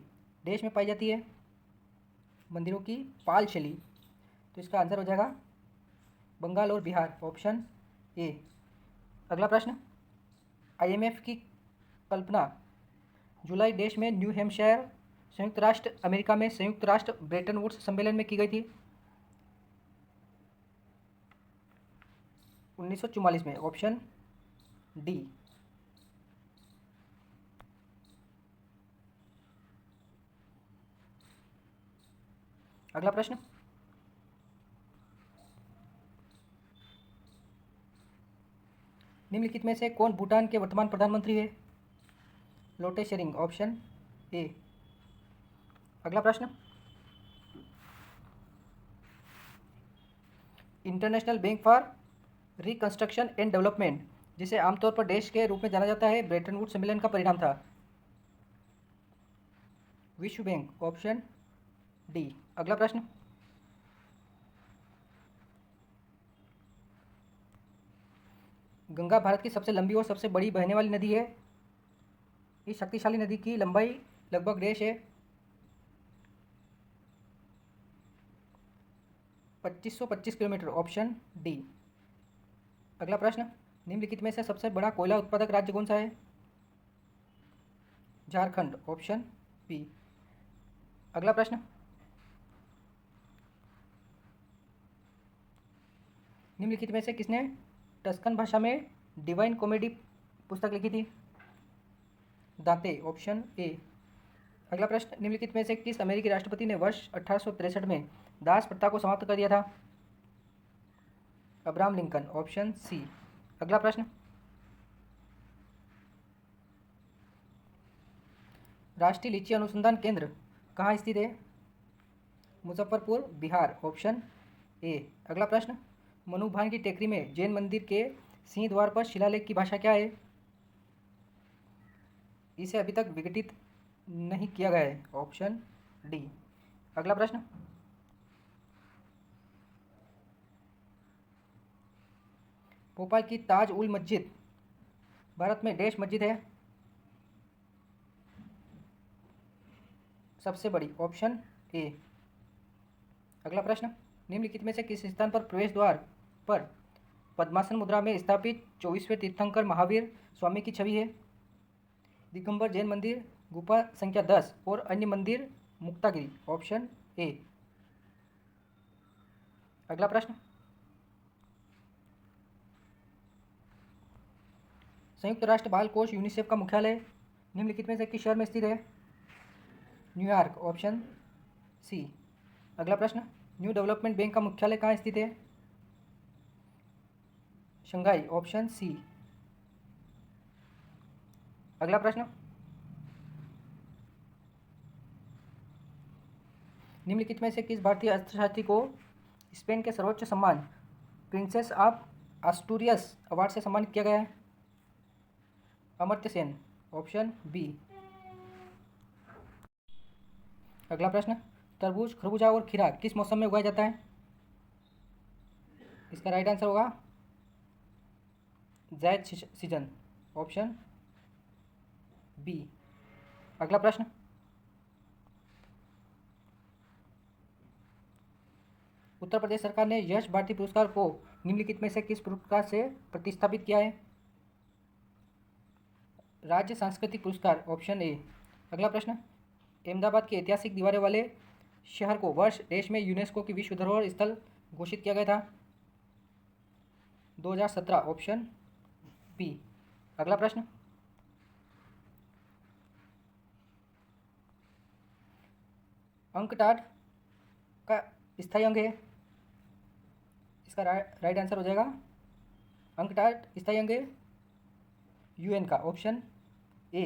देश में पाई जाती है? मंदिरों की पाल शैली, तो इसका आंसर हो जाएगा बंगाल और बिहार, ऑप्शन ए। अगला प्रश्न, आईएमएफ की कल्पना जुलाई देश में न्यू हैम्पशायर, संयुक्त राष्ट्र अमेरिका में संयुक्त राष्ट्र ब्रेटन वुड्स सम्मेलन में की गई थी? 1944 में, ऑप्शन डी। अगला प्रश्न, निम्नलिखित में से कौन भूटान के वर्तमान प्रधानमंत्री है? Lotay Tshering, option A. अगला प्रश्न, international bank for reconstruction and development, जिसे आमतौर पर देश के रूप में जाना जाता है, ब्रेटन वुड्स सम्मेलन का परिणाम था? विश्व बैंक, ऑप्शन डी। अगला प्रश्न, गंगा भारत की सबसे लंबी और सबसे बड़ी बहने वाली नदी है। इस शक्तिशाली नदी की लंबाई लगभग देश है 2525 किलोमीटर, ऑप्शन डी। अगला प्रश्न, निम्नलिखित में से सबसे बड़ा कोयला उत्पादक राज्य कौन सा है? Jharkhand, option B. अगला प्रश्न, निम्नलिखित में से किसने टस्कन भाषा में डिवाइन कॉमेडी पुस्तक लिखी थी? दांते, ऑप्शन ए। अगला प्रश्न, निम्नलिखित में से किस अमेरिकी राष्ट्रपति ने वर्ष 1863 में दास प्रथा को समाप्त कर दिया था? Abraham Lincoln, option C. अगला प्रश्न, राष्ट्रीय लीची अनुसंधान केंद्र कहाँ स्थित है? Muzaffarpur, Bihar, option A. अगला प्रश्न, मनुभान की टेकरी में जैन मंदिर के सिंह द्वार पर शिलालेख की भाषा क्या है? इसे अभी तक विघटित नहीं किया गया है, ऑप्शन डी। अगला प्रश्न, भोपाल की ताज उल मस्जिद भारत में डैश मस्जिद है? सबसे बड़ी, ऑप्शन ए। अगला प्रश्न, निम्नलिखित में से किस स्थान पर प्रवेश द्वार पर पद्मासन मुद्रा में स्थापित 24वें तीर्थंकर महावीर स्वामी की छवि है? दिगंबर जैन मंदिर, गुफा संख्या 10 और अन्य मंदिर, मुक्तागिरी, ऑप्शन ए। अगला प्रश्न, संयुक्त राष्ट्र बाल कोष यूनिसेफ का मुख्यालय निम्नलिखित में से किस शहर में स्थित है? New York, option C. अगला प्रश्न, न्यू डेवलपमेंट बैंक का मुख्यालय कहाँ स्थित है? Shanghai, option C. अगला प्रश्न, निम्नलिखित में से किस भारतीय अर्थशास्त्री को स्पेन के सर्वोच्च सम्मान प्रिंसेस ऑफ आस्टूरियस अवार्ड से सम्मानित किया गया है? Amartya Sen, option B. अगला प्रश्न, तरबूज, खरबूजा और खीरा किस मौसम में उगाया जाता है? इसका राइट आंसर होगा ज़ैद सीजन, ऑप्शन बी। अगला प्रश्न, उत्तर प्रदेश सरकार ने यश भारती पुरस्कार को निम्नलिखित में से किस पुरस्कार से प्रतिस्थापित किया है? राज्य सांस्कृतिक पुरस्कार, ऑप्शन ए। अगला प्रश्न, अहमदाबाद की ऐतिहासिक दीवारें वाले शहर को वर्ष देश में यूनेस्को की विश्व धरोहर स्थल घोषित किया गया था? 2017, ऑप्शन बी। अगला प्रश्न, अंकटाड का स्थायी अंग है? इसका राइट आंसर हो जाएगा अंकटाट स्थायी अंग यूएन का, ऑप्शन ए।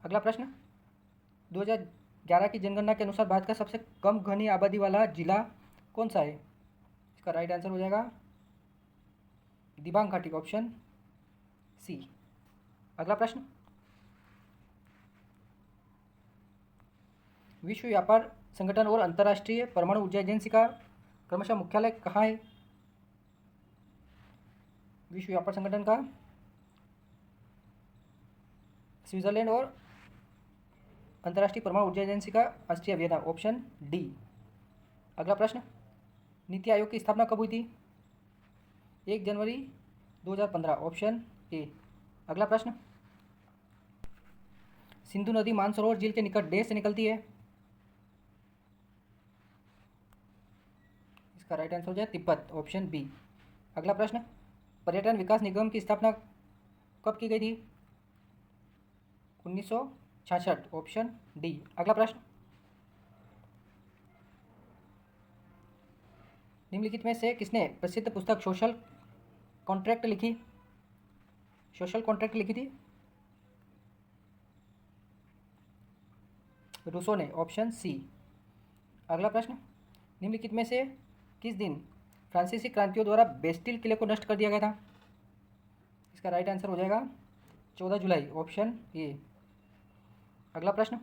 अगला प्रश्न, 2011 की जनगणना के अनुसार भारत का सबसे कम घनी आबादी वाला जिला कौन सा है? इसका राइट आंसर हो जाएगा दिबांग घाटी, ऑप्शन सी। अगला प्रश्न, विश्व व्यापार संगठन और अंतर्राष्ट्रीय परमाणु ऊर्जा एजेंसी का क्रमशः मुख्यालय कहाँ है? विश्व व्यापार संगठन का स्विट्जरलैंड और अंतर्राष्ट्रीय परमाणु ऊर्जा एजेंसी का ऑस्ट्रिया वियना, ऑप्शन डी। अगला प्रश्न, नीति आयोग की स्थापना कब हुई थी? 1 जनवरी 2015, ऑप्शन ए। अगला प्रश्न, सिंधु नदी मानसरोवर झील के निकट देश से निकलती है? इसका राइट आंसर हो जाए तिब्बत, ऑप्शन बी। अगला प्रश्न, पर्यटन विकास निगम की स्थापना कब की गई थी? 1966, ऑप्शन डी। अगला प्रश्न, निम्नलिखित में से किसने प्रसिद्ध पुस्तक सोशल कॉन्ट्रैक्ट लिखी? सोशल कॉन्ट्रैक्ट लिखी थी रूसो ने, ऑप्शन सी। अगला प्रश्न, निम्नलिखित में से किस दिन फ्रांसीसी क्रांतियों द्वारा बेस्टिल किले को नष्ट कर दिया गया था? इसका राइट आंसर हो जाएगा 14 जुलाई, ऑप्शन ए। अगला प्रश्न,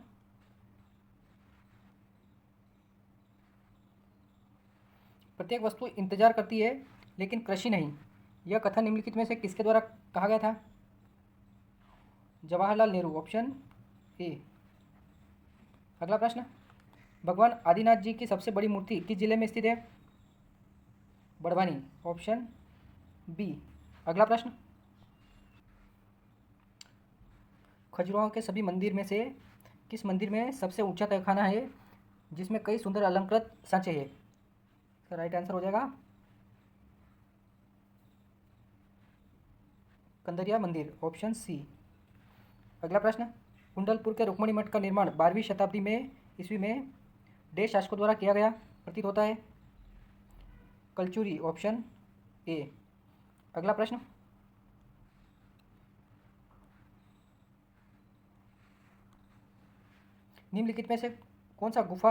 प्रत्येक वस्तु इंतजार करती है लेकिन कृषि नहीं, यह कथन निम्नलिखित में से किसके द्वारा कहा गया था? Jawaharlal Nehru, option A. अगला प्रश्न, भगवान आदिनाथ जी की सबसे बड़ी मूर्ति किस जिले में स्थित है? Barwani, option B. अगला प्रश्न, खजुराहो के सभी मंदिर में से किस मंदिर में सबसे ऊंचा तहखाना है जिसमें कई सुंदर अलंकृत सांचे हैं? इसका राइट आंसर हो जाएगा कंदरिया मंदिर, ऑप्शन सी। अगला प्रश्न, कुंडलपुर के रुक्मणी मठ का निर्माण 12वीं शताब्दी में ईस्वी में देश शासकों द्वारा किया गया प्रतीत होता है? Kalachuri, option A. अगला प्रश्न, निम्नलिखित में से कौन सा गुफा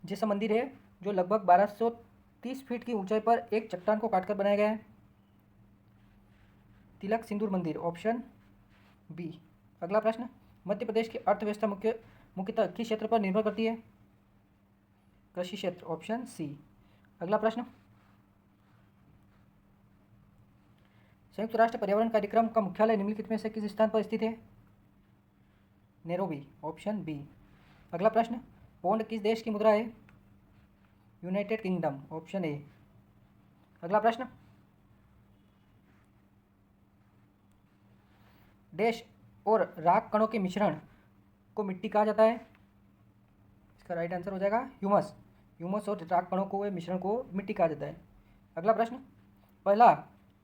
जैसा मंदिर है जो लगभग 1230 फीट की ऊंचाई पर एक चट्टान को काटकर बनाया गया है? तिलक सिंदूर मंदिर, ऑप्शन बी। अगला प्रश्न, मध्य प्रदेश की अर्थव्यवस्था मुख्यतः किस क्षेत्र पर निर्भर करती है? कृषि क्षेत्र, ऑप्शन सी। अगला प्रश्न, संयुक्त राष्ट्र पर्यावरण कार्यक्रम का मुख्यालय निम्नलिखित में से किस स्थान पर स्थित है? Nairobi, option B. अगला प्रश्न, पौंड किस देश की मुद्रा है? United Kingdom, option A. अगला प्रश्न, डैश और राख कणों के मिश्रण को मिट्टी कहा जाता है? इसका राइट आंसर हो जाएगा ह्यूमस। ह्यूमस और राख कणों को मिश्रण को मिट्टी कहा जाता है। अगला प्रश्न, पहला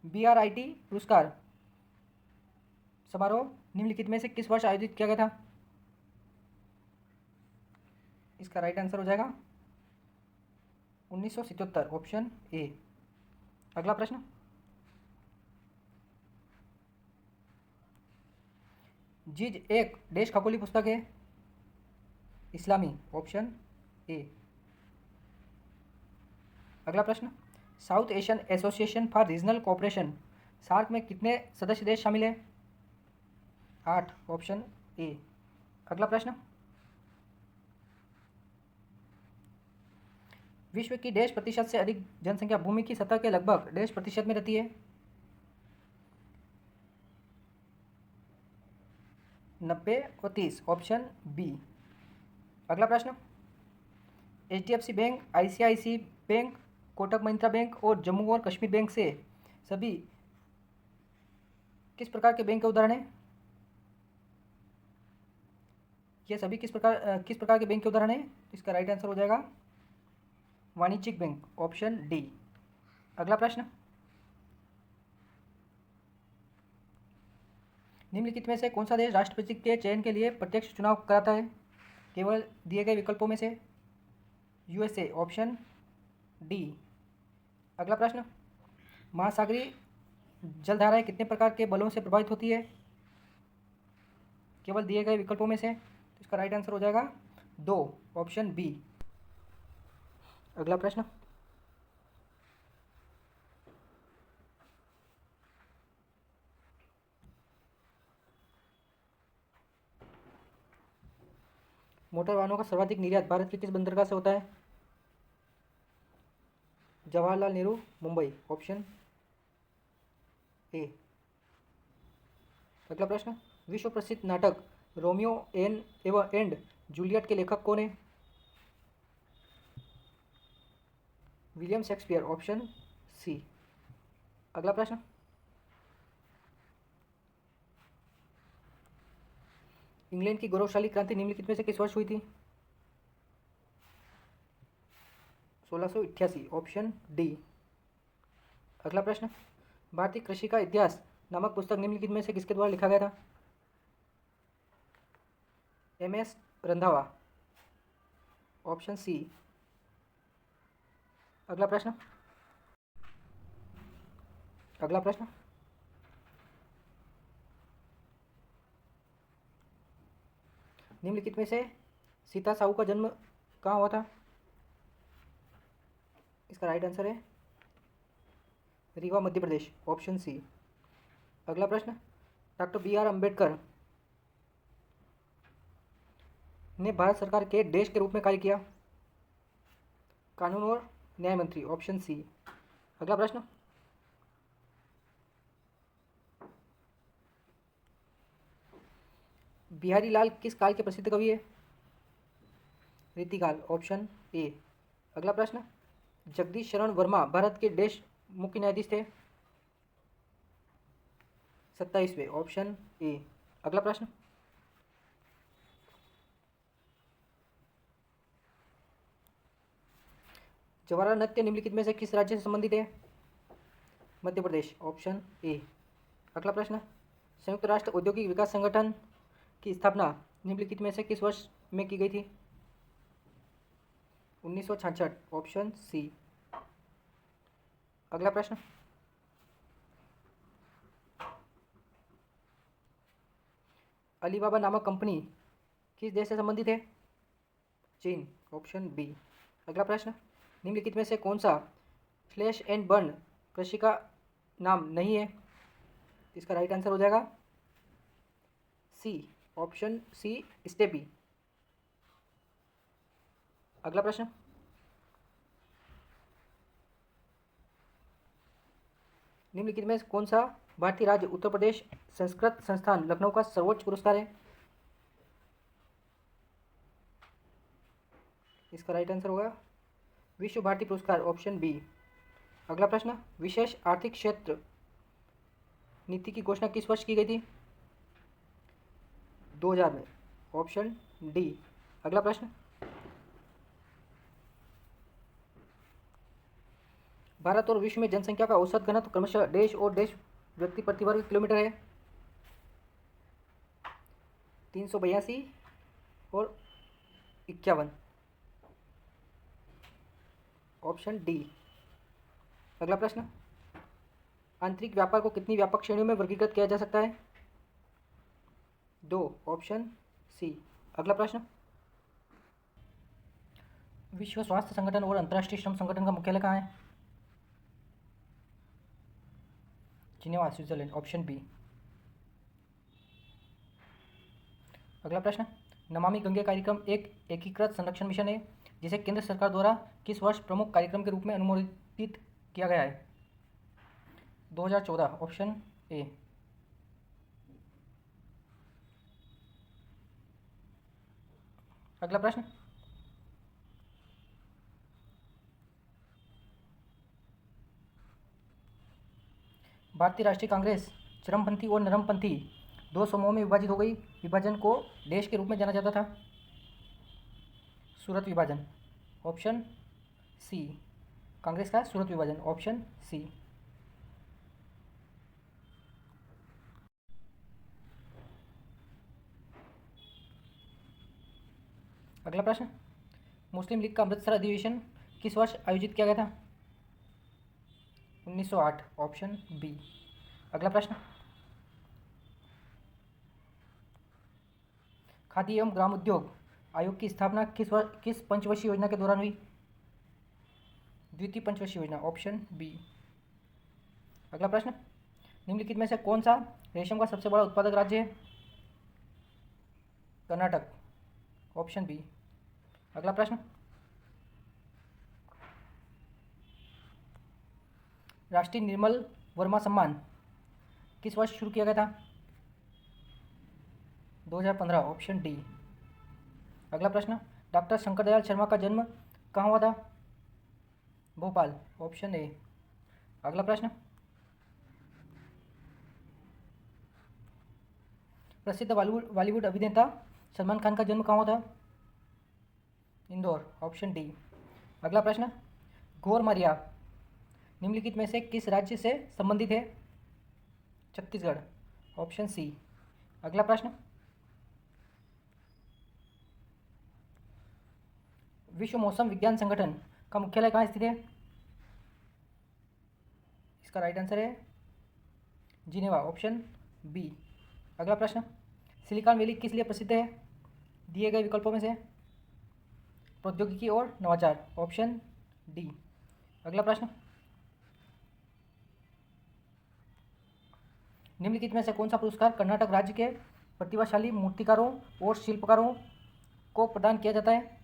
BRIT पुरस्कार समारोह निम्नलिखित में से किस वर्ष आयोजित किया गया था? इसका राइट आंसर हो जाएगा 1977, ऑप्शन ए। अगला प्रश्न, जीज एक देश खगोलीय पुस्तक है? इस्लामी, ऑप्शन ए। अगला प्रश्न, South Asian Association for Regional Cooperation SAARC में कितने सदस्य देश शामिल हैं? 8, ऑप्शन ए। अगला प्रश्न, विश्व की डैश प्रतिशत से अधिक जनसंख्या भूमि की सतह के लगभग डैश प्रतिशत में रहती है? 90 और 30, ऑप्शन बी। अगला प्रश्न, HDFC bank, ICICI bank, Kotak Mahindra bank और जम्मू और कश्मीर बैंक से सभी किस प्रकार के बैंक के उदाहरण हैं? ये सभी किस प्रकार के बैंक के उदाहरण हैं? इसका राइट आंसर हो जाएगा वाणिज्यिक बैंक, ऑप्शन डी। अगला प्रश्न, निम्नलिखित में से कौन सा देश राष्ट्रपति के चयन के लिए प्रत्यक्ष चुनाव कराता है केवल दिए गए विकल्पों में से? USA, option D. अगला प्रश्न, महासागरीय जलधाराएं कितने प्रकार के बलों से प्रभावित होती है? केवल दिए गए विकल्पों में से। तो इसका राइट आंसर हो जाएगा 2, ऑप्शन बी। अगला प्रश्न, मोटर वाहनों का सर्वाधिक निर्यात भारत के किस बंदरगाह से होता है? Jawaharlal Nehru, Mumbai, option A. अगला प्रश्न, विश्व प्रसिद्ध नाटक रोमियो एंड जूलियट के लेखक कौन है? William Shakespeare, option C. अगला प्रश्न, इंग्लैंड की गौरवशाली क्रांति निम्नलिखित में से किस वर्ष हुई थी? 1688, ऑप्शन डी। अगला प्रश्न, भारतीय कृषि का इतिहास नामक पुस्तक निम्नलिखित में से किसके द्वारा लिखा गया था? एम.एस. Randhawa, option C. अगला प्रश्न, निम्नलिखित में से सीता साहू का जन्म कहाँ हुआ था? इसका राइट आंसर है रीवा, मध्य प्रदेश, ऑप्शन सी। अगला प्रश्न, डॉक्टर बी आर अम्बेडकर ने भारत सरकार के देश के रूप में कार्य किया? कानून और न्याय मंत्री, ऑप्शन सी। अगला प्रश्न, बिहारी लाल किस काल के प्रसिद्ध कवि है? रीतिकाल, ऑप्शन ए। अगला प्रश्न, जगदीश शरण वर्मा भारत के देश मुख्य न्यायाधीश थे? 27वें, ऑप्शन ए। अगला प्रश्न, जवाहर नृत्य निम्नलिखित में से किस राज्य से संबंधित है? Madhya Pradesh, option A. अगला प्रश्न, संयुक्त राष्ट्र औद्योगिक विकास संगठन की स्थापना निम्नलिखित में से किस वर्ष में की गई थी? 1966, ऑप्शन सी। अगला प्रश्न, अलीबाबा नामक कंपनी किस देश से संबंधित है? चीन, ऑप्शन बी। अगला प्रश्न, निम्नलिखित में से कौन सा स्लैश एंड बर्न कृषि का नाम नहीं है? इसका राइट आंसर हो जाएगा सी, ऑप्शन सी, स्टेपी। अगला प्रश्न, निम्नलिखित में कौन सा भारतीय राज्य उत्तर प्रदेश संस्कृत संस्थान लखनऊ का सर्वोच्च पुरस्कार है? इसका राइट आंसर होगा विश्व भारती पुरस्कार, ऑप्शन बी। अगला प्रश्न, विशेष आर्थिक क्षेत्र नीति की घोषणा किस वर्ष की गई थी? 2000 में, ऑप्शन डी। अगला प्रश्न, भारत और विश्व में जनसंख्या का औसत घनत्व क्रमशः देश और देश व्यक्ति प्रति वर्ग किलोमीटर है? 382 और 51, ऑप्शन डी। अगला प्रश्न, आंतरिक व्यापार को कितनी व्यापक श्रेणियों में वर्गीकृत किया जा सकता है? 2, ऑप्शन सी। अगला प्रश्न, विश्व स्वास्थ्य संगठन और अंतर्राष्ट्रीय श्रम संगठन का मुख्यालय कहाँ है? Geneva, Switzerland, option B. अगला प्रश्न, नमामि गंगे कार्यक्रम एक एकीकृत संरक्षण मिशन है जिसे केंद्र सरकार द्वारा किस वर्ष प्रमुख कार्यक्रम के रूप में अनुमोदित किया गया है? 2014, ऑप्शन ए। अगला प्रश्न, भारतीय राष्ट्रीय कांग्रेस चरमपंथी और नरमपंथी दो समूहों में विभाजित हो गई। विभाजन को देश के रूप में जाना जाता था? सूरत विभाजन, ऑप्शन सी। कांग्रेस का सूरत विभाजन, ऑप्शन सी। अगला प्रश्न, मुस्लिम लीग का अमृतसर अधिवेशन किस वर्ष आयोजित किया गया था? 1908 ऑप्शन बी। अगला प्रश्न, खादी एवं ग्राम उद्योग आयोग की स्थापना किस पंचवर्षीय योजना के दौरान हुई? द्वितीय पंचवर्षीय योजना, ऑप्शन बी। अगला प्रश्न, निम्नलिखित में से कौन सा रेशम का सबसे बड़ा उत्पादक राज्य है? Karnataka, option B. अगला प्रश्न, राष्ट्रीय निर्मल वर्मा सम्मान किस वर्ष शुरू किया गया था? 2015, ऑप्शन डी। अगला प्रश्न, डॉक्टर शंकर दयाल शर्मा का जन्म कहाँ हुआ था? Bhopal, option A. अगला प्रश्न, प्रसिद्ध बॉलीवुड अभिनेता सलमान खान का जन्म कहाँ हुआ था? Indore, option D. अगला प्रश्न, घोरमरिया निम्नलिखित में से किस राज्य से संबंधित है? Chhattisgarh, option C. अगला प्रश्न, विश्व मौसम विज्ञान संगठन का मुख्यालय कहाँ स्थित है? इसका राइट आंसर है जिनेवा, ऑप्शन बी। अगला प्रश्न, सिलिकॉन वैली किस लिए प्रसिद्ध है? दिए गए विकल्पों में से प्रौद्योगिकी और नवाचार, ऑप्शन डी। अगला प्रश्न, निम्नलिखित में से कौन सा पुरस्कार कर्नाटक राज्य के प्रतिभाशाली मूर्तिकारों और शिल्पकारों को प्रदान किया जाता है?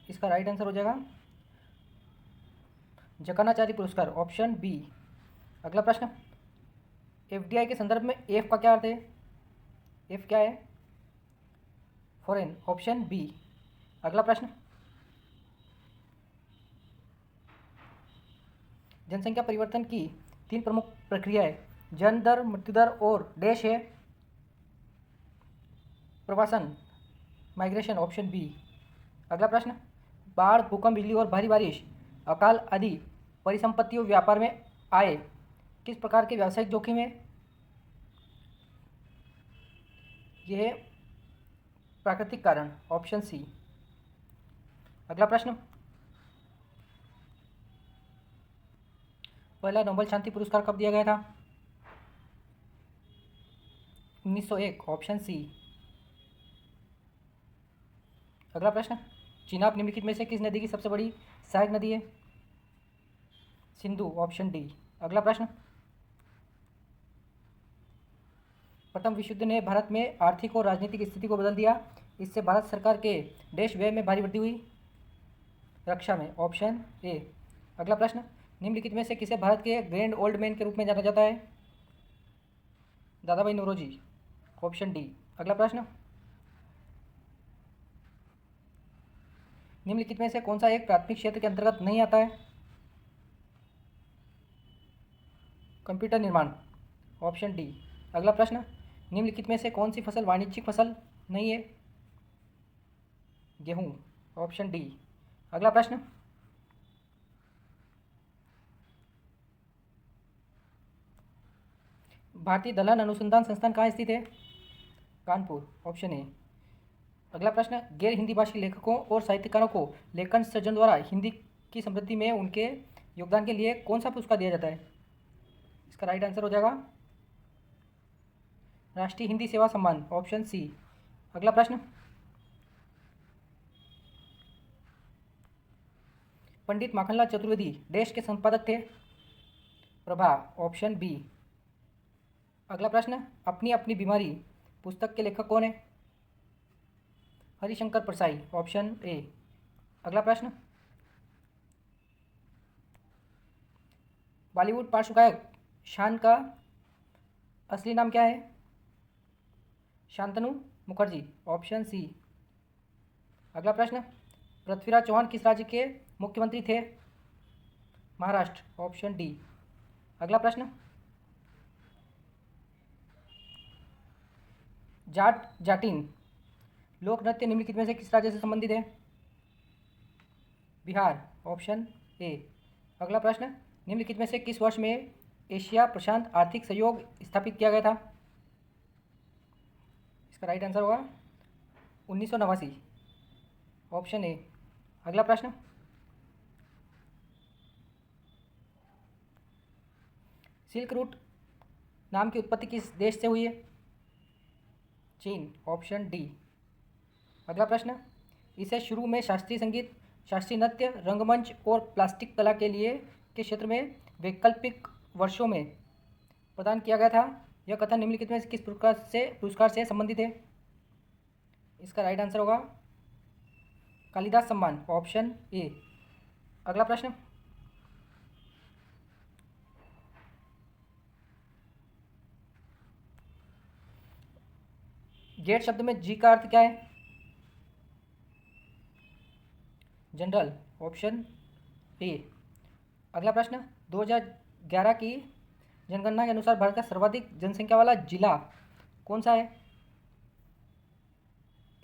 इसका राइट आंसर हो जाएगा जकानाचारी पुरस्कार, ऑप्शन बी। अगला प्रश्न, एफडीआई के संदर्भ में एफ का क्या अर्थ है? एफ क्या है? Foreign, option B. अगला प्रश्न, जनसंख्या परिवर्तन की 3 प्रमुख प्रक्रियाएं जन्म दर, मृत्यु दर और डैश है? प्रवासन, माइग्रेशन, ऑप्शन बी। अगला प्रश्न, बाढ़, भूकंप, बिजली और भारी बारिश, अकाल आदि परिसंपत्तियों व्यापार में आए किस प्रकार के व्यावसायिक जोखिम है? यह है प्राकृतिक कारण, ऑप्शन सी। अगला प्रश्न, पहला नोबेल शांति पुरस्कार कब दिया गया था? 1901, ऑप्शन सी। अगला प्रश्न, चिनाब निम्नलिखित में से किस नदी की सबसे बड़ी सहायक नदी है? Sindhu, option D. अगला प्रश्न, प्रथम विश्व युद्ध ने भारत में आर्थिक और राजनीतिक स्थिति को बदल दिया, इससे भारत सरकार के देश व्यय में भारी वृद्धि हुई? रक्षा में, ऑप्शन ए। अगला प्रश्न, निम्नलिखित में से किसे भारत के ग्रैंड ओल्ड मैन के रूप में जाना जाता है? दादा भाई नौरोजी, ऑप्शन डी। अगला प्रश्न, निम्नलिखित में से कौन सा एक प्राथमिक क्षेत्र के अंतर्गत नहीं आता है? कंप्यूटर निर्माण, ऑप्शन डी। अगला प्रश्न, निम्नलिखित में से कौन सी फसल वाणिज्यिक फसल नहीं है? गेहूं, ऑप्शन डी। अगला प्रश्न, भारतीय दलहन अनुसंधान संस्थान कहाँ स्थित है? Kanpur, option A. अगला प्रश्न, गैर हिंदी भाषी लेखकों और साहित्यकारों को लेखन सृजन द्वारा हिंदी की समृद्धि में उनके योगदान के लिए कौन सा पुरस्कार दिया जाता है? इसका राइट आंसर हो जाएगा राष्ट्रीय हिंदी सेवा सम्मान, ऑप्शन सी। अगला प्रश्न, पंडित माखनलाल चतुर्वेदी देश के संपादक थे? Prabha, option B. अगला प्रश्न, अपनी अपनी बीमारी पुस्तक के लेखक कौन है? Harishankar Parsai, option A. अगला प्रश्न, बॉलीवुड पार्श्व गायक शान का असली नाम क्या है? Shantanu Mukherjee, option C. अगला प्रश्न, पृथ्वीराज चौहान किस राज्य के मुख्यमंत्री थे? Maharashtra, option D. अगला प्रश्न, जाट जाटिन लोक नृत्य निम्नलिखित में से किस राज्य से संबंधित है? Bihar, option A. अगला प्रश्न, निम्नलिखित में से किस वर्ष में एशिया प्रशांत आर्थिक सहयोग स्थापित किया गया था? इसका राइट आंसर होगा 1989, ऑप्शन ए। अगला प्रश्न, सिल्क रूट नाम की उत्पत्ति किस देश से हुई है? चीन, ऑप्शन डी। अगला प्रश्न, इसे शुरू में शास्त्रीय संगीत, शास्त्रीय नृत्य, रंगमंच और प्लास्टिक कला के लिए के क्षेत्र में वैकल्पिक वर्षों में प्रदान किया गया था। यह कथन निम्नलिखित में से किस पुरस्कार से संबंधित है? इसका राइट आंसर होगा कालिदास सम्मान, ऑप्शन ए। अगला प्रश्न, गेट शब्द में जी का अर्थ क्या है? General, option A. अगला प्रश्न, 2011 की जनगणना के अनुसार भारत का सर्वाधिक जनसंख्या वाला जिला कौन सा है?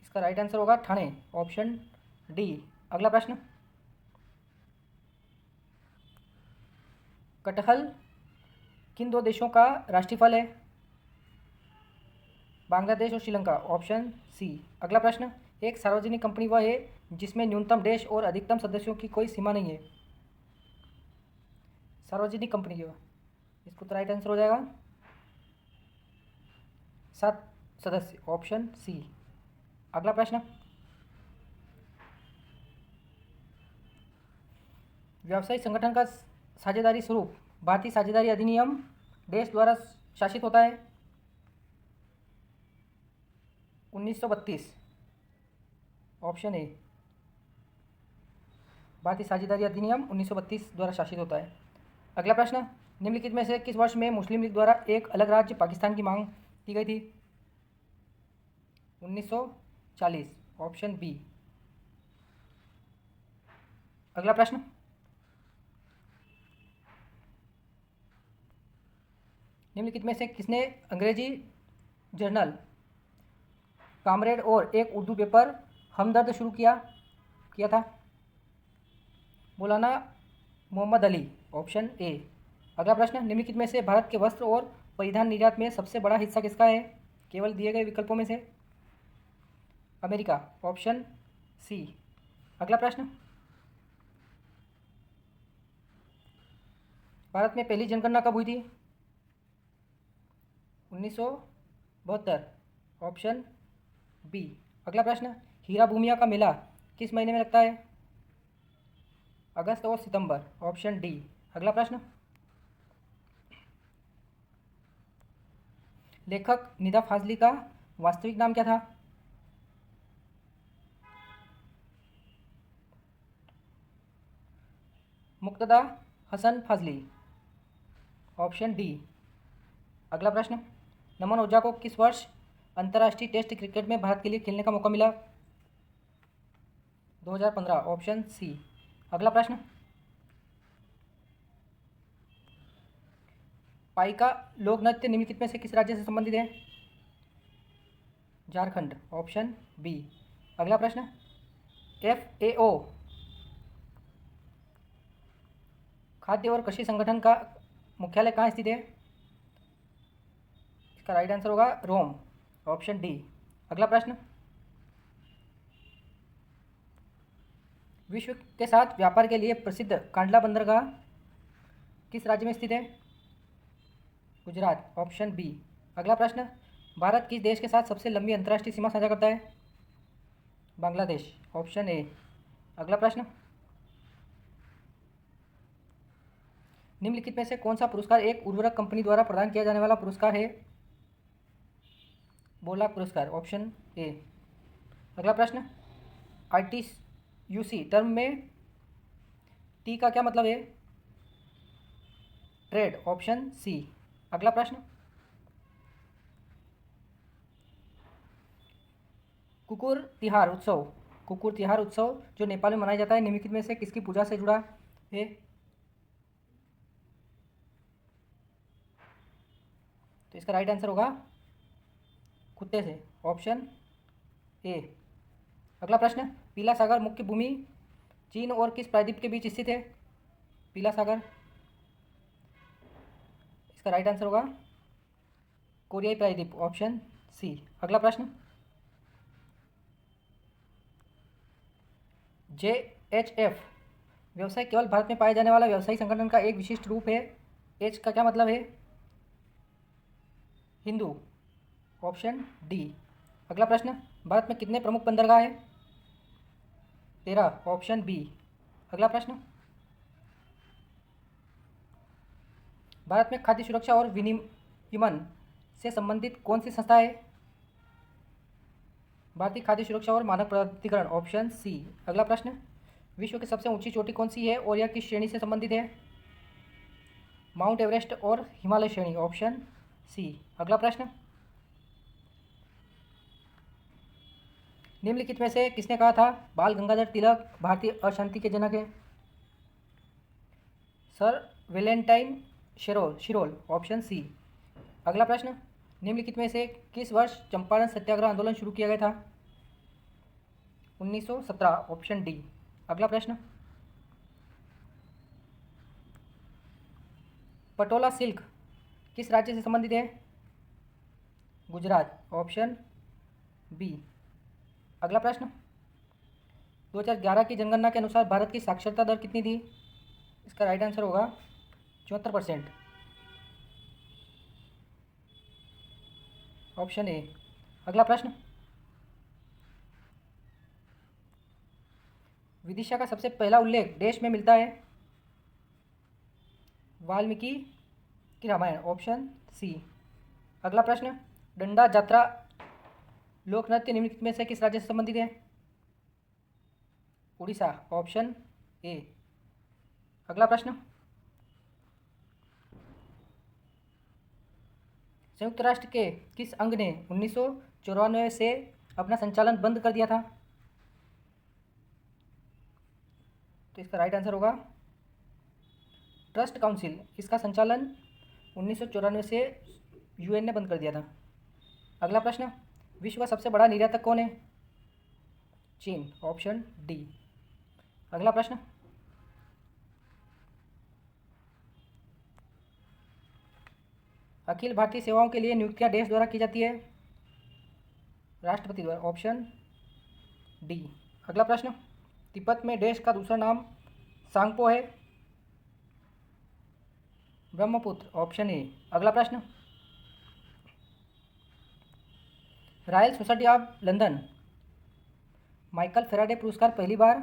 इसका राइट आंसर होगा ठाणे, ऑप्शन डी। अगला प्रश्न, कटहल किन दो देशों का राष्ट्रीय फल है? बांग्लादेश और श्रीलंका, ऑप्शन सी। अगला प्रश्न, एक सार्वजनिक कंपनी वह है जिसमें न्यूनतम देश और अधिकतम सदस्यों की कोई सीमा नहीं है। सार्वजनिक कंपनी जो, इसको तो राइट आंसर हो जाएगा 7 सदस्य, ऑप्शन सी। अगला प्रश्न, व्यावसायिक संगठन का साझेदारी स्वरूप भारतीय साझेदारी अधिनियम देश द्वारा शासित होता है? 1932, ऑप्शन ए। भारतीय साझेदारी अधिनियम 1932 द्वारा शासित होता है। अगला प्रश्न, निम्नलिखित में से किस वर्ष में मुस्लिम लीग द्वारा एक अलग राज्य पाकिस्तान की मांग की गई थी? 1940, ऑप्शन बी। अगला प्रश्न, निम्नलिखित में से किसने अंग्रेजी जर्नल कामरेड और एक उर्दू पेपर हमदर्द शुरू किया था? मौलाना मोहम्मद अली, ऑप्शन ए। अगला प्रश्न, निम्नलिखित में से भारत के वस्त्र और परिधान निर्यात में सबसे बड़ा हिस्सा किसका है? केवल दिए गए विकल्पों में से? America, option C. अगला प्रश्न, भारत में पहली जनगणना कब हुई थी? 1972, ऑप्शन बी। अगला प्रश्न, हीरा भूमिया का मेला किस महीने में लगता है? अगस्त और सितंबर, ऑप्शन डी। अगला प्रश्न, लेखक निदा फाजली का वास्तविक नाम क्या था? मुक्तदा हसन फाजली, ऑप्शन डी। अगला प्रश्न, नमन ओझा को किस वर्ष अंतर्राष्ट्रीय टेस्ट क्रिकेट में भारत के लिए खेलने का मौका मिला? 2015, ऑप्शन सी। अगला प्रश्न, पाइका लोक नृत्य निम्नलिखित में से किस राज्य से संबंधित है? Jharkhand, option B. अगला प्रश्न, FAO खाद्य और कृषि संगठन का मुख्यालय कहाँ स्थित है? इसका राइट आंसर होगा रोम, ऑप्शन डी। अगला प्रश्न, विश्व के साथ व्यापार के लिए प्रसिद्ध कांडला बंदरगाह किस राज्य में स्थित है? Gujarat, option B. अगला प्रश्न, भारत किस देश के साथ सबसे लंबी अंतर्राष्ट्रीय सीमा साझा करता है? Bangladesh, option A. अगला प्रश्न, निम्नलिखित में से कौन सा पुरस्कार एक उर्वरक कंपनी द्वारा प्रदान किया जाने वाला पुरस्कार है? बोलाक पुरस्कार, ऑप्शन ए। अगला प्रश्न, ITUC टर्म में टी का क्या मतलब है? Trade, option C. अगला प्रश्न, कुकुर तिहार उत्सव जो नेपाल में मनाया जाता है निम्नलिखित में से किसकी पूजा से जुड़ा है? तो इसका राइट आंसर होगा कुत्ते से, ऑप्शन ए। अगला प्रश्न, पीला सागर मुख्य भूमि चीन और किस प्रायद्वीप के बीच स्थित है? पीला सागर, इसका राइट आंसर होगा कोरियाई प्रायद्वीप, ऑप्शन सी। अगला प्रश्न, JHF व्यवसाय केवल भारत में पाए जाने वाला व्यवसायिक संगठन का एक विशिष्ट रूप है। एच का क्या मतलब है? Hindu, option D. अगला प्रश्न, भारत में कितने प्रमुख बंदरगाह हैं? 13, ऑप्शन बी। अगला प्रश्न, भारत में खाद्य सुरक्षा और विनियमन से संबंधित कौन सी संस्था है? भारतीय खाद्य सुरक्षा और मानक प्राधिकरण, ऑप्शन सी। अगला प्रश्न, विश्व की सबसे ऊंची चोटी कौन सी है और यह किस श्रेणी से संबंधित है? माउंट एवरेस्ट और हिमालय श्रेणी, ऑप्शन सी। अगला प्रश्न, निम्नलिखित में से किसने कहा था बाल गंगाधर तिलक भारतीय अशांति के जनक हैं? Sir Valentine Chirol, option C. अगला प्रश्न, निम्नलिखित में से किस वर्ष चंपारण सत्याग्रह आंदोलन शुरू किया गया था? 1917, ऑप्शन डी। अगला प्रश्न, पटोला सिल्क किस राज्य से संबंधित है? Gujarat, option B. अगला प्रश्न, 2011 की जनगणना के अनुसार भारत की साक्षरता दर कितनी थी? इसका राइट आंसर होगा 74%, ऑप्शन ए। अगला प्रश्न, विदिशा का सबसे पहला उल्लेख देश में मिलता है? वाल्मीकि की रामायण, ऑप्शन सी। अगला प्रश्न, डंडा जात्रा लोक नृत्य निम्नलिखित में से किस राज्य से संबंधित है? Orissa, option A. अगला प्रश्न, संयुक्त राष्ट्र के किस अंग ने 1994 से अपना संचालन बंद कर दिया था? तो इसका राइट आंसर होगा ट्रस्ट काउंसिल। इसका संचालन 1994 से यूएन ने बंद कर दिया था। अगला प्रश्न, विश्व का सबसे बड़ा निर्यातक कौन है? चीन, ऑप्शन डी। अगला प्रश्न, अखिल भारतीय सेवाओं के लिए नियुक्तियां देश द्वारा की जाती है? राष्ट्रपति द्वारा, ऑप्शन डी। अगला प्रश्न, तिब्बत में देश का दूसरा नाम सांगपो है? Brahmaputra, option A. अगला प्रश्न, royal society of London Michael Faraday पुरस्कार पहली बार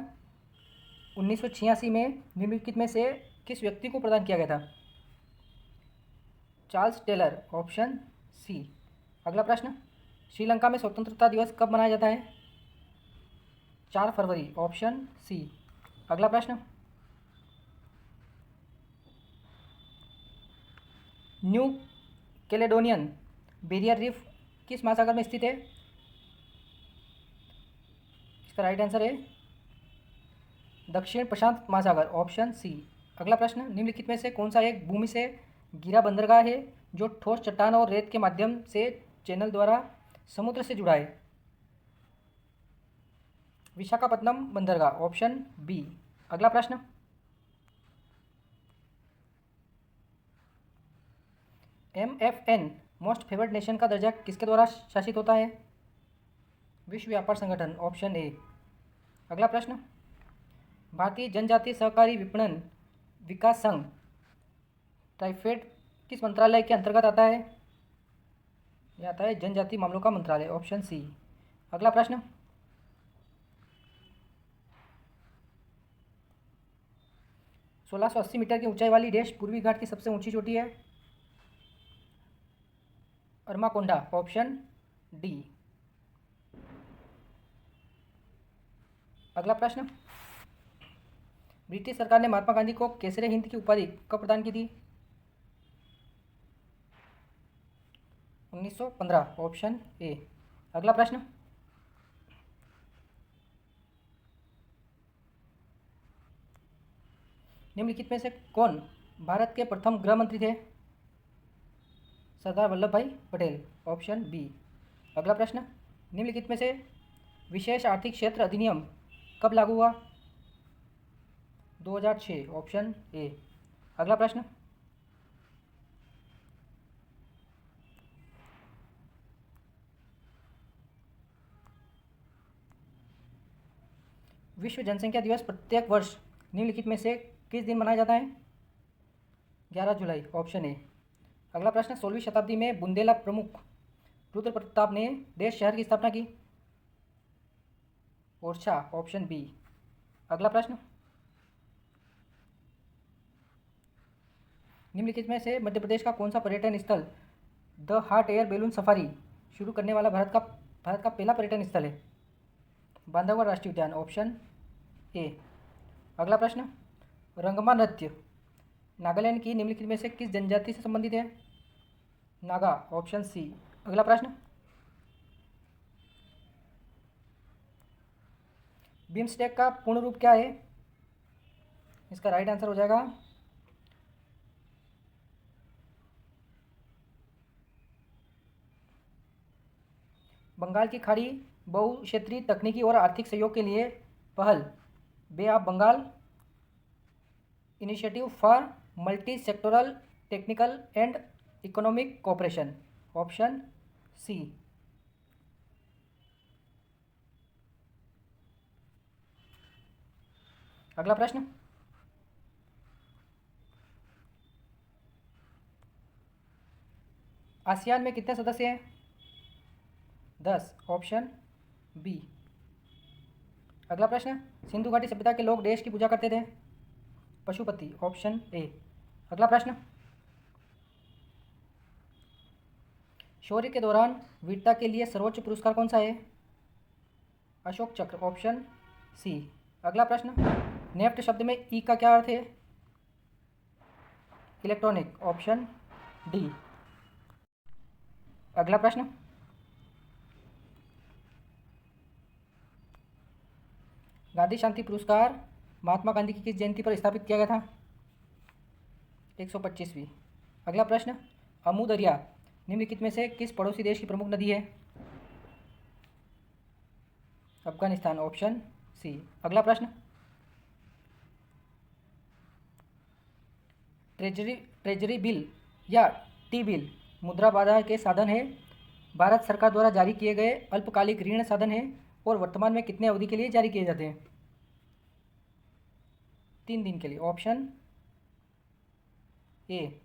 1986 में निम्नलिखित में से किस व्यक्ति को प्रदान किया गया था? Charles Taylor, option C. अगला प्रश्न, श्रीलंका में स्वतंत्रता दिवस कब मनाया जाता है? 4 फरवरी, ऑप्शन सी। अगला प्रश्न, न्यू कैलेडोनियन बैरियर रीफ किस महासागर में स्थित है? इसका राइट आंसर है दक्षिण प्रशांत महासागर, ऑप्शन सी। अगला प्रश्न, निम्नलिखित में से कौन सा एक भूमि से घिरा बंदरगाह है जो ठोस चट्टान और रेत के माध्यम से चैनल द्वारा समुद्र से जुड़ा है? विशाखापत्तनम बंदरगाह, ऑप्शन बी। अगला प्रश्न, MFN मोस्ट फेवर्ड नेशन का दर्जा किसके द्वारा शासित होता है? विश्व व्यापार संगठन, ऑप्शन ए। अगला प्रश्न, भारतीय जनजातीय सहकारी विपणन विकास संघ ट्राइफेड किस मंत्रालय के अंतर्गत आता है? यह आता है जनजातीय मामलों का मंत्रालय, ऑप्शन सी। अगला प्रश्न, सोलह सौ 80 मीटर की ऊंचाई वाली देश पूर्वी घाट की सबसे ऊंची चोटी है? Armakonda, option D. अगला प्रश्न, ब्रिटिश सरकार ने महात्मा गांधी को केसरे हिंद की उपाधि कब प्रदान की थी? 1915, ऑप्शन ए। अगला प्रश्न, निम्नलिखित में से कौन भारत के प्रथम गृह मंत्री थे? सरदार वल्लभ भाई पटेल, ऑप्शन बी। अगला प्रश्न, निम्नलिखित में से विशेष आर्थिक क्षेत्र अधिनियम कब लागू हुआ? 2006, ऑप्शन ए। अगला प्रश्न, विश्व जनसंख्या दिवस प्रत्येक वर्ष निम्नलिखित में से किस दिन मनाया जाता है? 11 जुलाई, ऑप्शन ए। अगला प्रश्न, 16वीं शताब्दी में बुंदेला प्रमुख रुद्र प्रताप ने देश शहर की स्थापना की? Orchha, option B. अगला प्रश्न, निम्नलिखित में से मध्य प्रदेश का कौन सा पर्यटन स्थल the hot air balloon safari शुरू करने वाला भारत का पहला पर्यटन स्थल है? बांधवगढ़ राष्ट्रीय उद्यान, ऑप्शन ए। अगला प्रश्न, रंगमा नृत्य नागालैंड की निम्नलिखित में से किस जनजाति से संबंधित है? Naga, option C. अगला प्रश्न, बिम्स्टेक का पूर्ण रूप क्या है? इसका राइट आंसर हो जाएगा बंगाल की खाड़ी बहुक्षेत्रीय तकनीकी और आर्थिक सहयोग के लिए पहल, bay of Bengal initiative for multi sectoral technical and economic cooperation, option C. अगला प्रश्न, आसियान में कितने सदस्य हैं? 10, ऑप्शन बी। अगला प्रश्न, सिंधु घाटी सभ्यता के लोग देश की पूजा करते थे? Pashupati, option A. अगला प्रश्न, शौर्य के दौरान वीरता के लिए सर्वोच्च पुरस्कार कौन सा है? अशोक चक्र, ऑप्शन सी। अगला प्रश्न, नेफ्ट शब्द में ई का क्या अर्थ है? Electronic, option D. अगला प्रश्न, गांधी शांति पुरस्कार महात्मा गांधी की किस जयंती पर स्थापित किया गया था? 125वीं। अगला प्रश्न, अमू दरिया निम्नलिखित में से किस पड़ोसी देश की प्रमुख नदी है? Afghanistan, option C. अगला प्रश्न, ट्रेजरी बिल या टी बिल मुद्रा बाजार के साधन है, भारत सरकार द्वारा जारी किए गए अल्पकालिक ऋण साधन है और वर्तमान में कितने अवधि के लिए जारी किए जाते हैं? 3 दिन के लिए, ऑप्शन ए।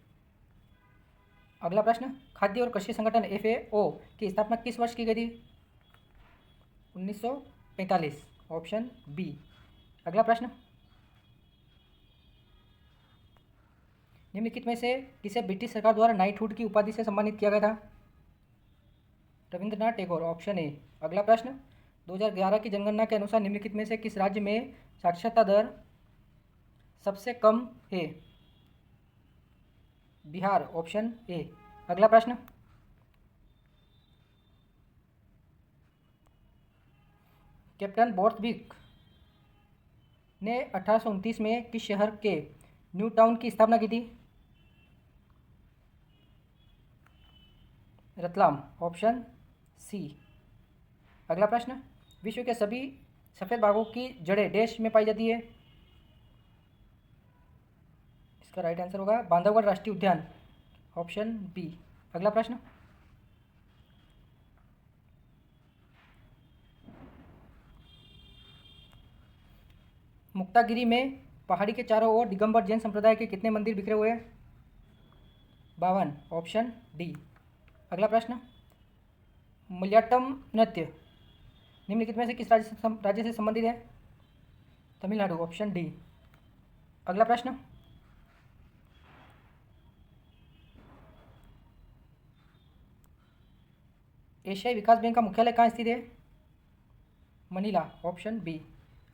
अगला प्रश्न, खाद्य और कृषि संगठन FAO की स्थापना किस वर्ष की गई थी? 1945, ऑप्शन बी। अगला प्रश्न, निम्नलिखित में से किसे ब्रिटिश सरकार द्वारा नाइटहुड की उपाधि से सम्मानित किया गया था? Rabindranath Tagore, option A. अगला प्रश्न, 2011 की जनगणना के अनुसार निम्नलिखित में से किस राज्य में साक्षरता दर सबसे कम है? Bihar, option A. अगला प्रश्न, कैप्टन बोर्थविक ने 1829 में किस शहर के न्यू टाउन की स्थापना की थी? Ratlam, option C. अगला प्रश्न, विश्व के सभी सफ़ेद बाघों की जड़ें देश में पाई जाती है? इसका राइट आंसर होगा बांधवगढ़ राष्ट्रीय उद्यान, ऑप्शन बी। अगला प्रश्न, मुक्तागिरी में पहाड़ी के चारों ओर दिगंबर जैन संप्रदाय के कितने मंदिर बिखरे हुए हैं? 52, ऑप्शन डी। अगला प्रश्न, मलयाटम नृत्य निम्नलिखित में से किस राज्य से संबंधित है? Tamil Nadu, option D. अगला प्रश्न, एशियाई विकास बैंक का मुख्यालय कहाँ स्थित है? Manila, option B.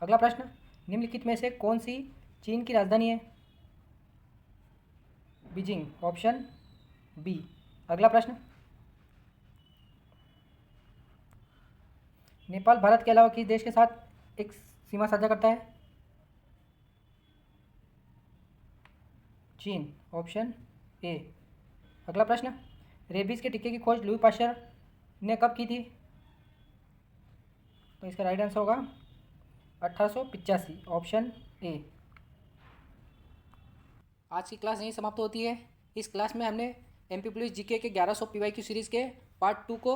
अगला प्रश्न, निम्नलिखित में से कौन सी चीन की राजधानी है? Beijing, option B. अगला प्रश्न, नेपाल भारत के अलावा किस देश के साथ एक सीमा साझा करता है? चीन, ऑप्शन ए। अगला प्रश्न, रेबीज के टीके की खोज लुई पाश्चर ने कब की थी? तो इसका राइट आंसर होगा 1885, ऑप्शन ए। आज की क्लास यहीं समाप्त होती है। इस क्लास में हमने एमपी पुलिस जीके के 1100 PYQ सीरीज़ के पार्ट 2 को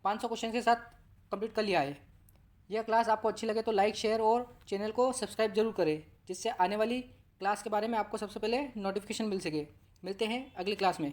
500 क्वेश्चन के साथ कंप्लीट कर लिया है। यह क्लास आपको अच्छी लगे तो लाइक, शेयर और चैनल को सब्सक्राइब जरूर करें, जिससे आने वाली क्लास के बारे में आपको सबसे पहले नोटिफिकेशन मिल सके। मिलते हैं अगली क्लास में।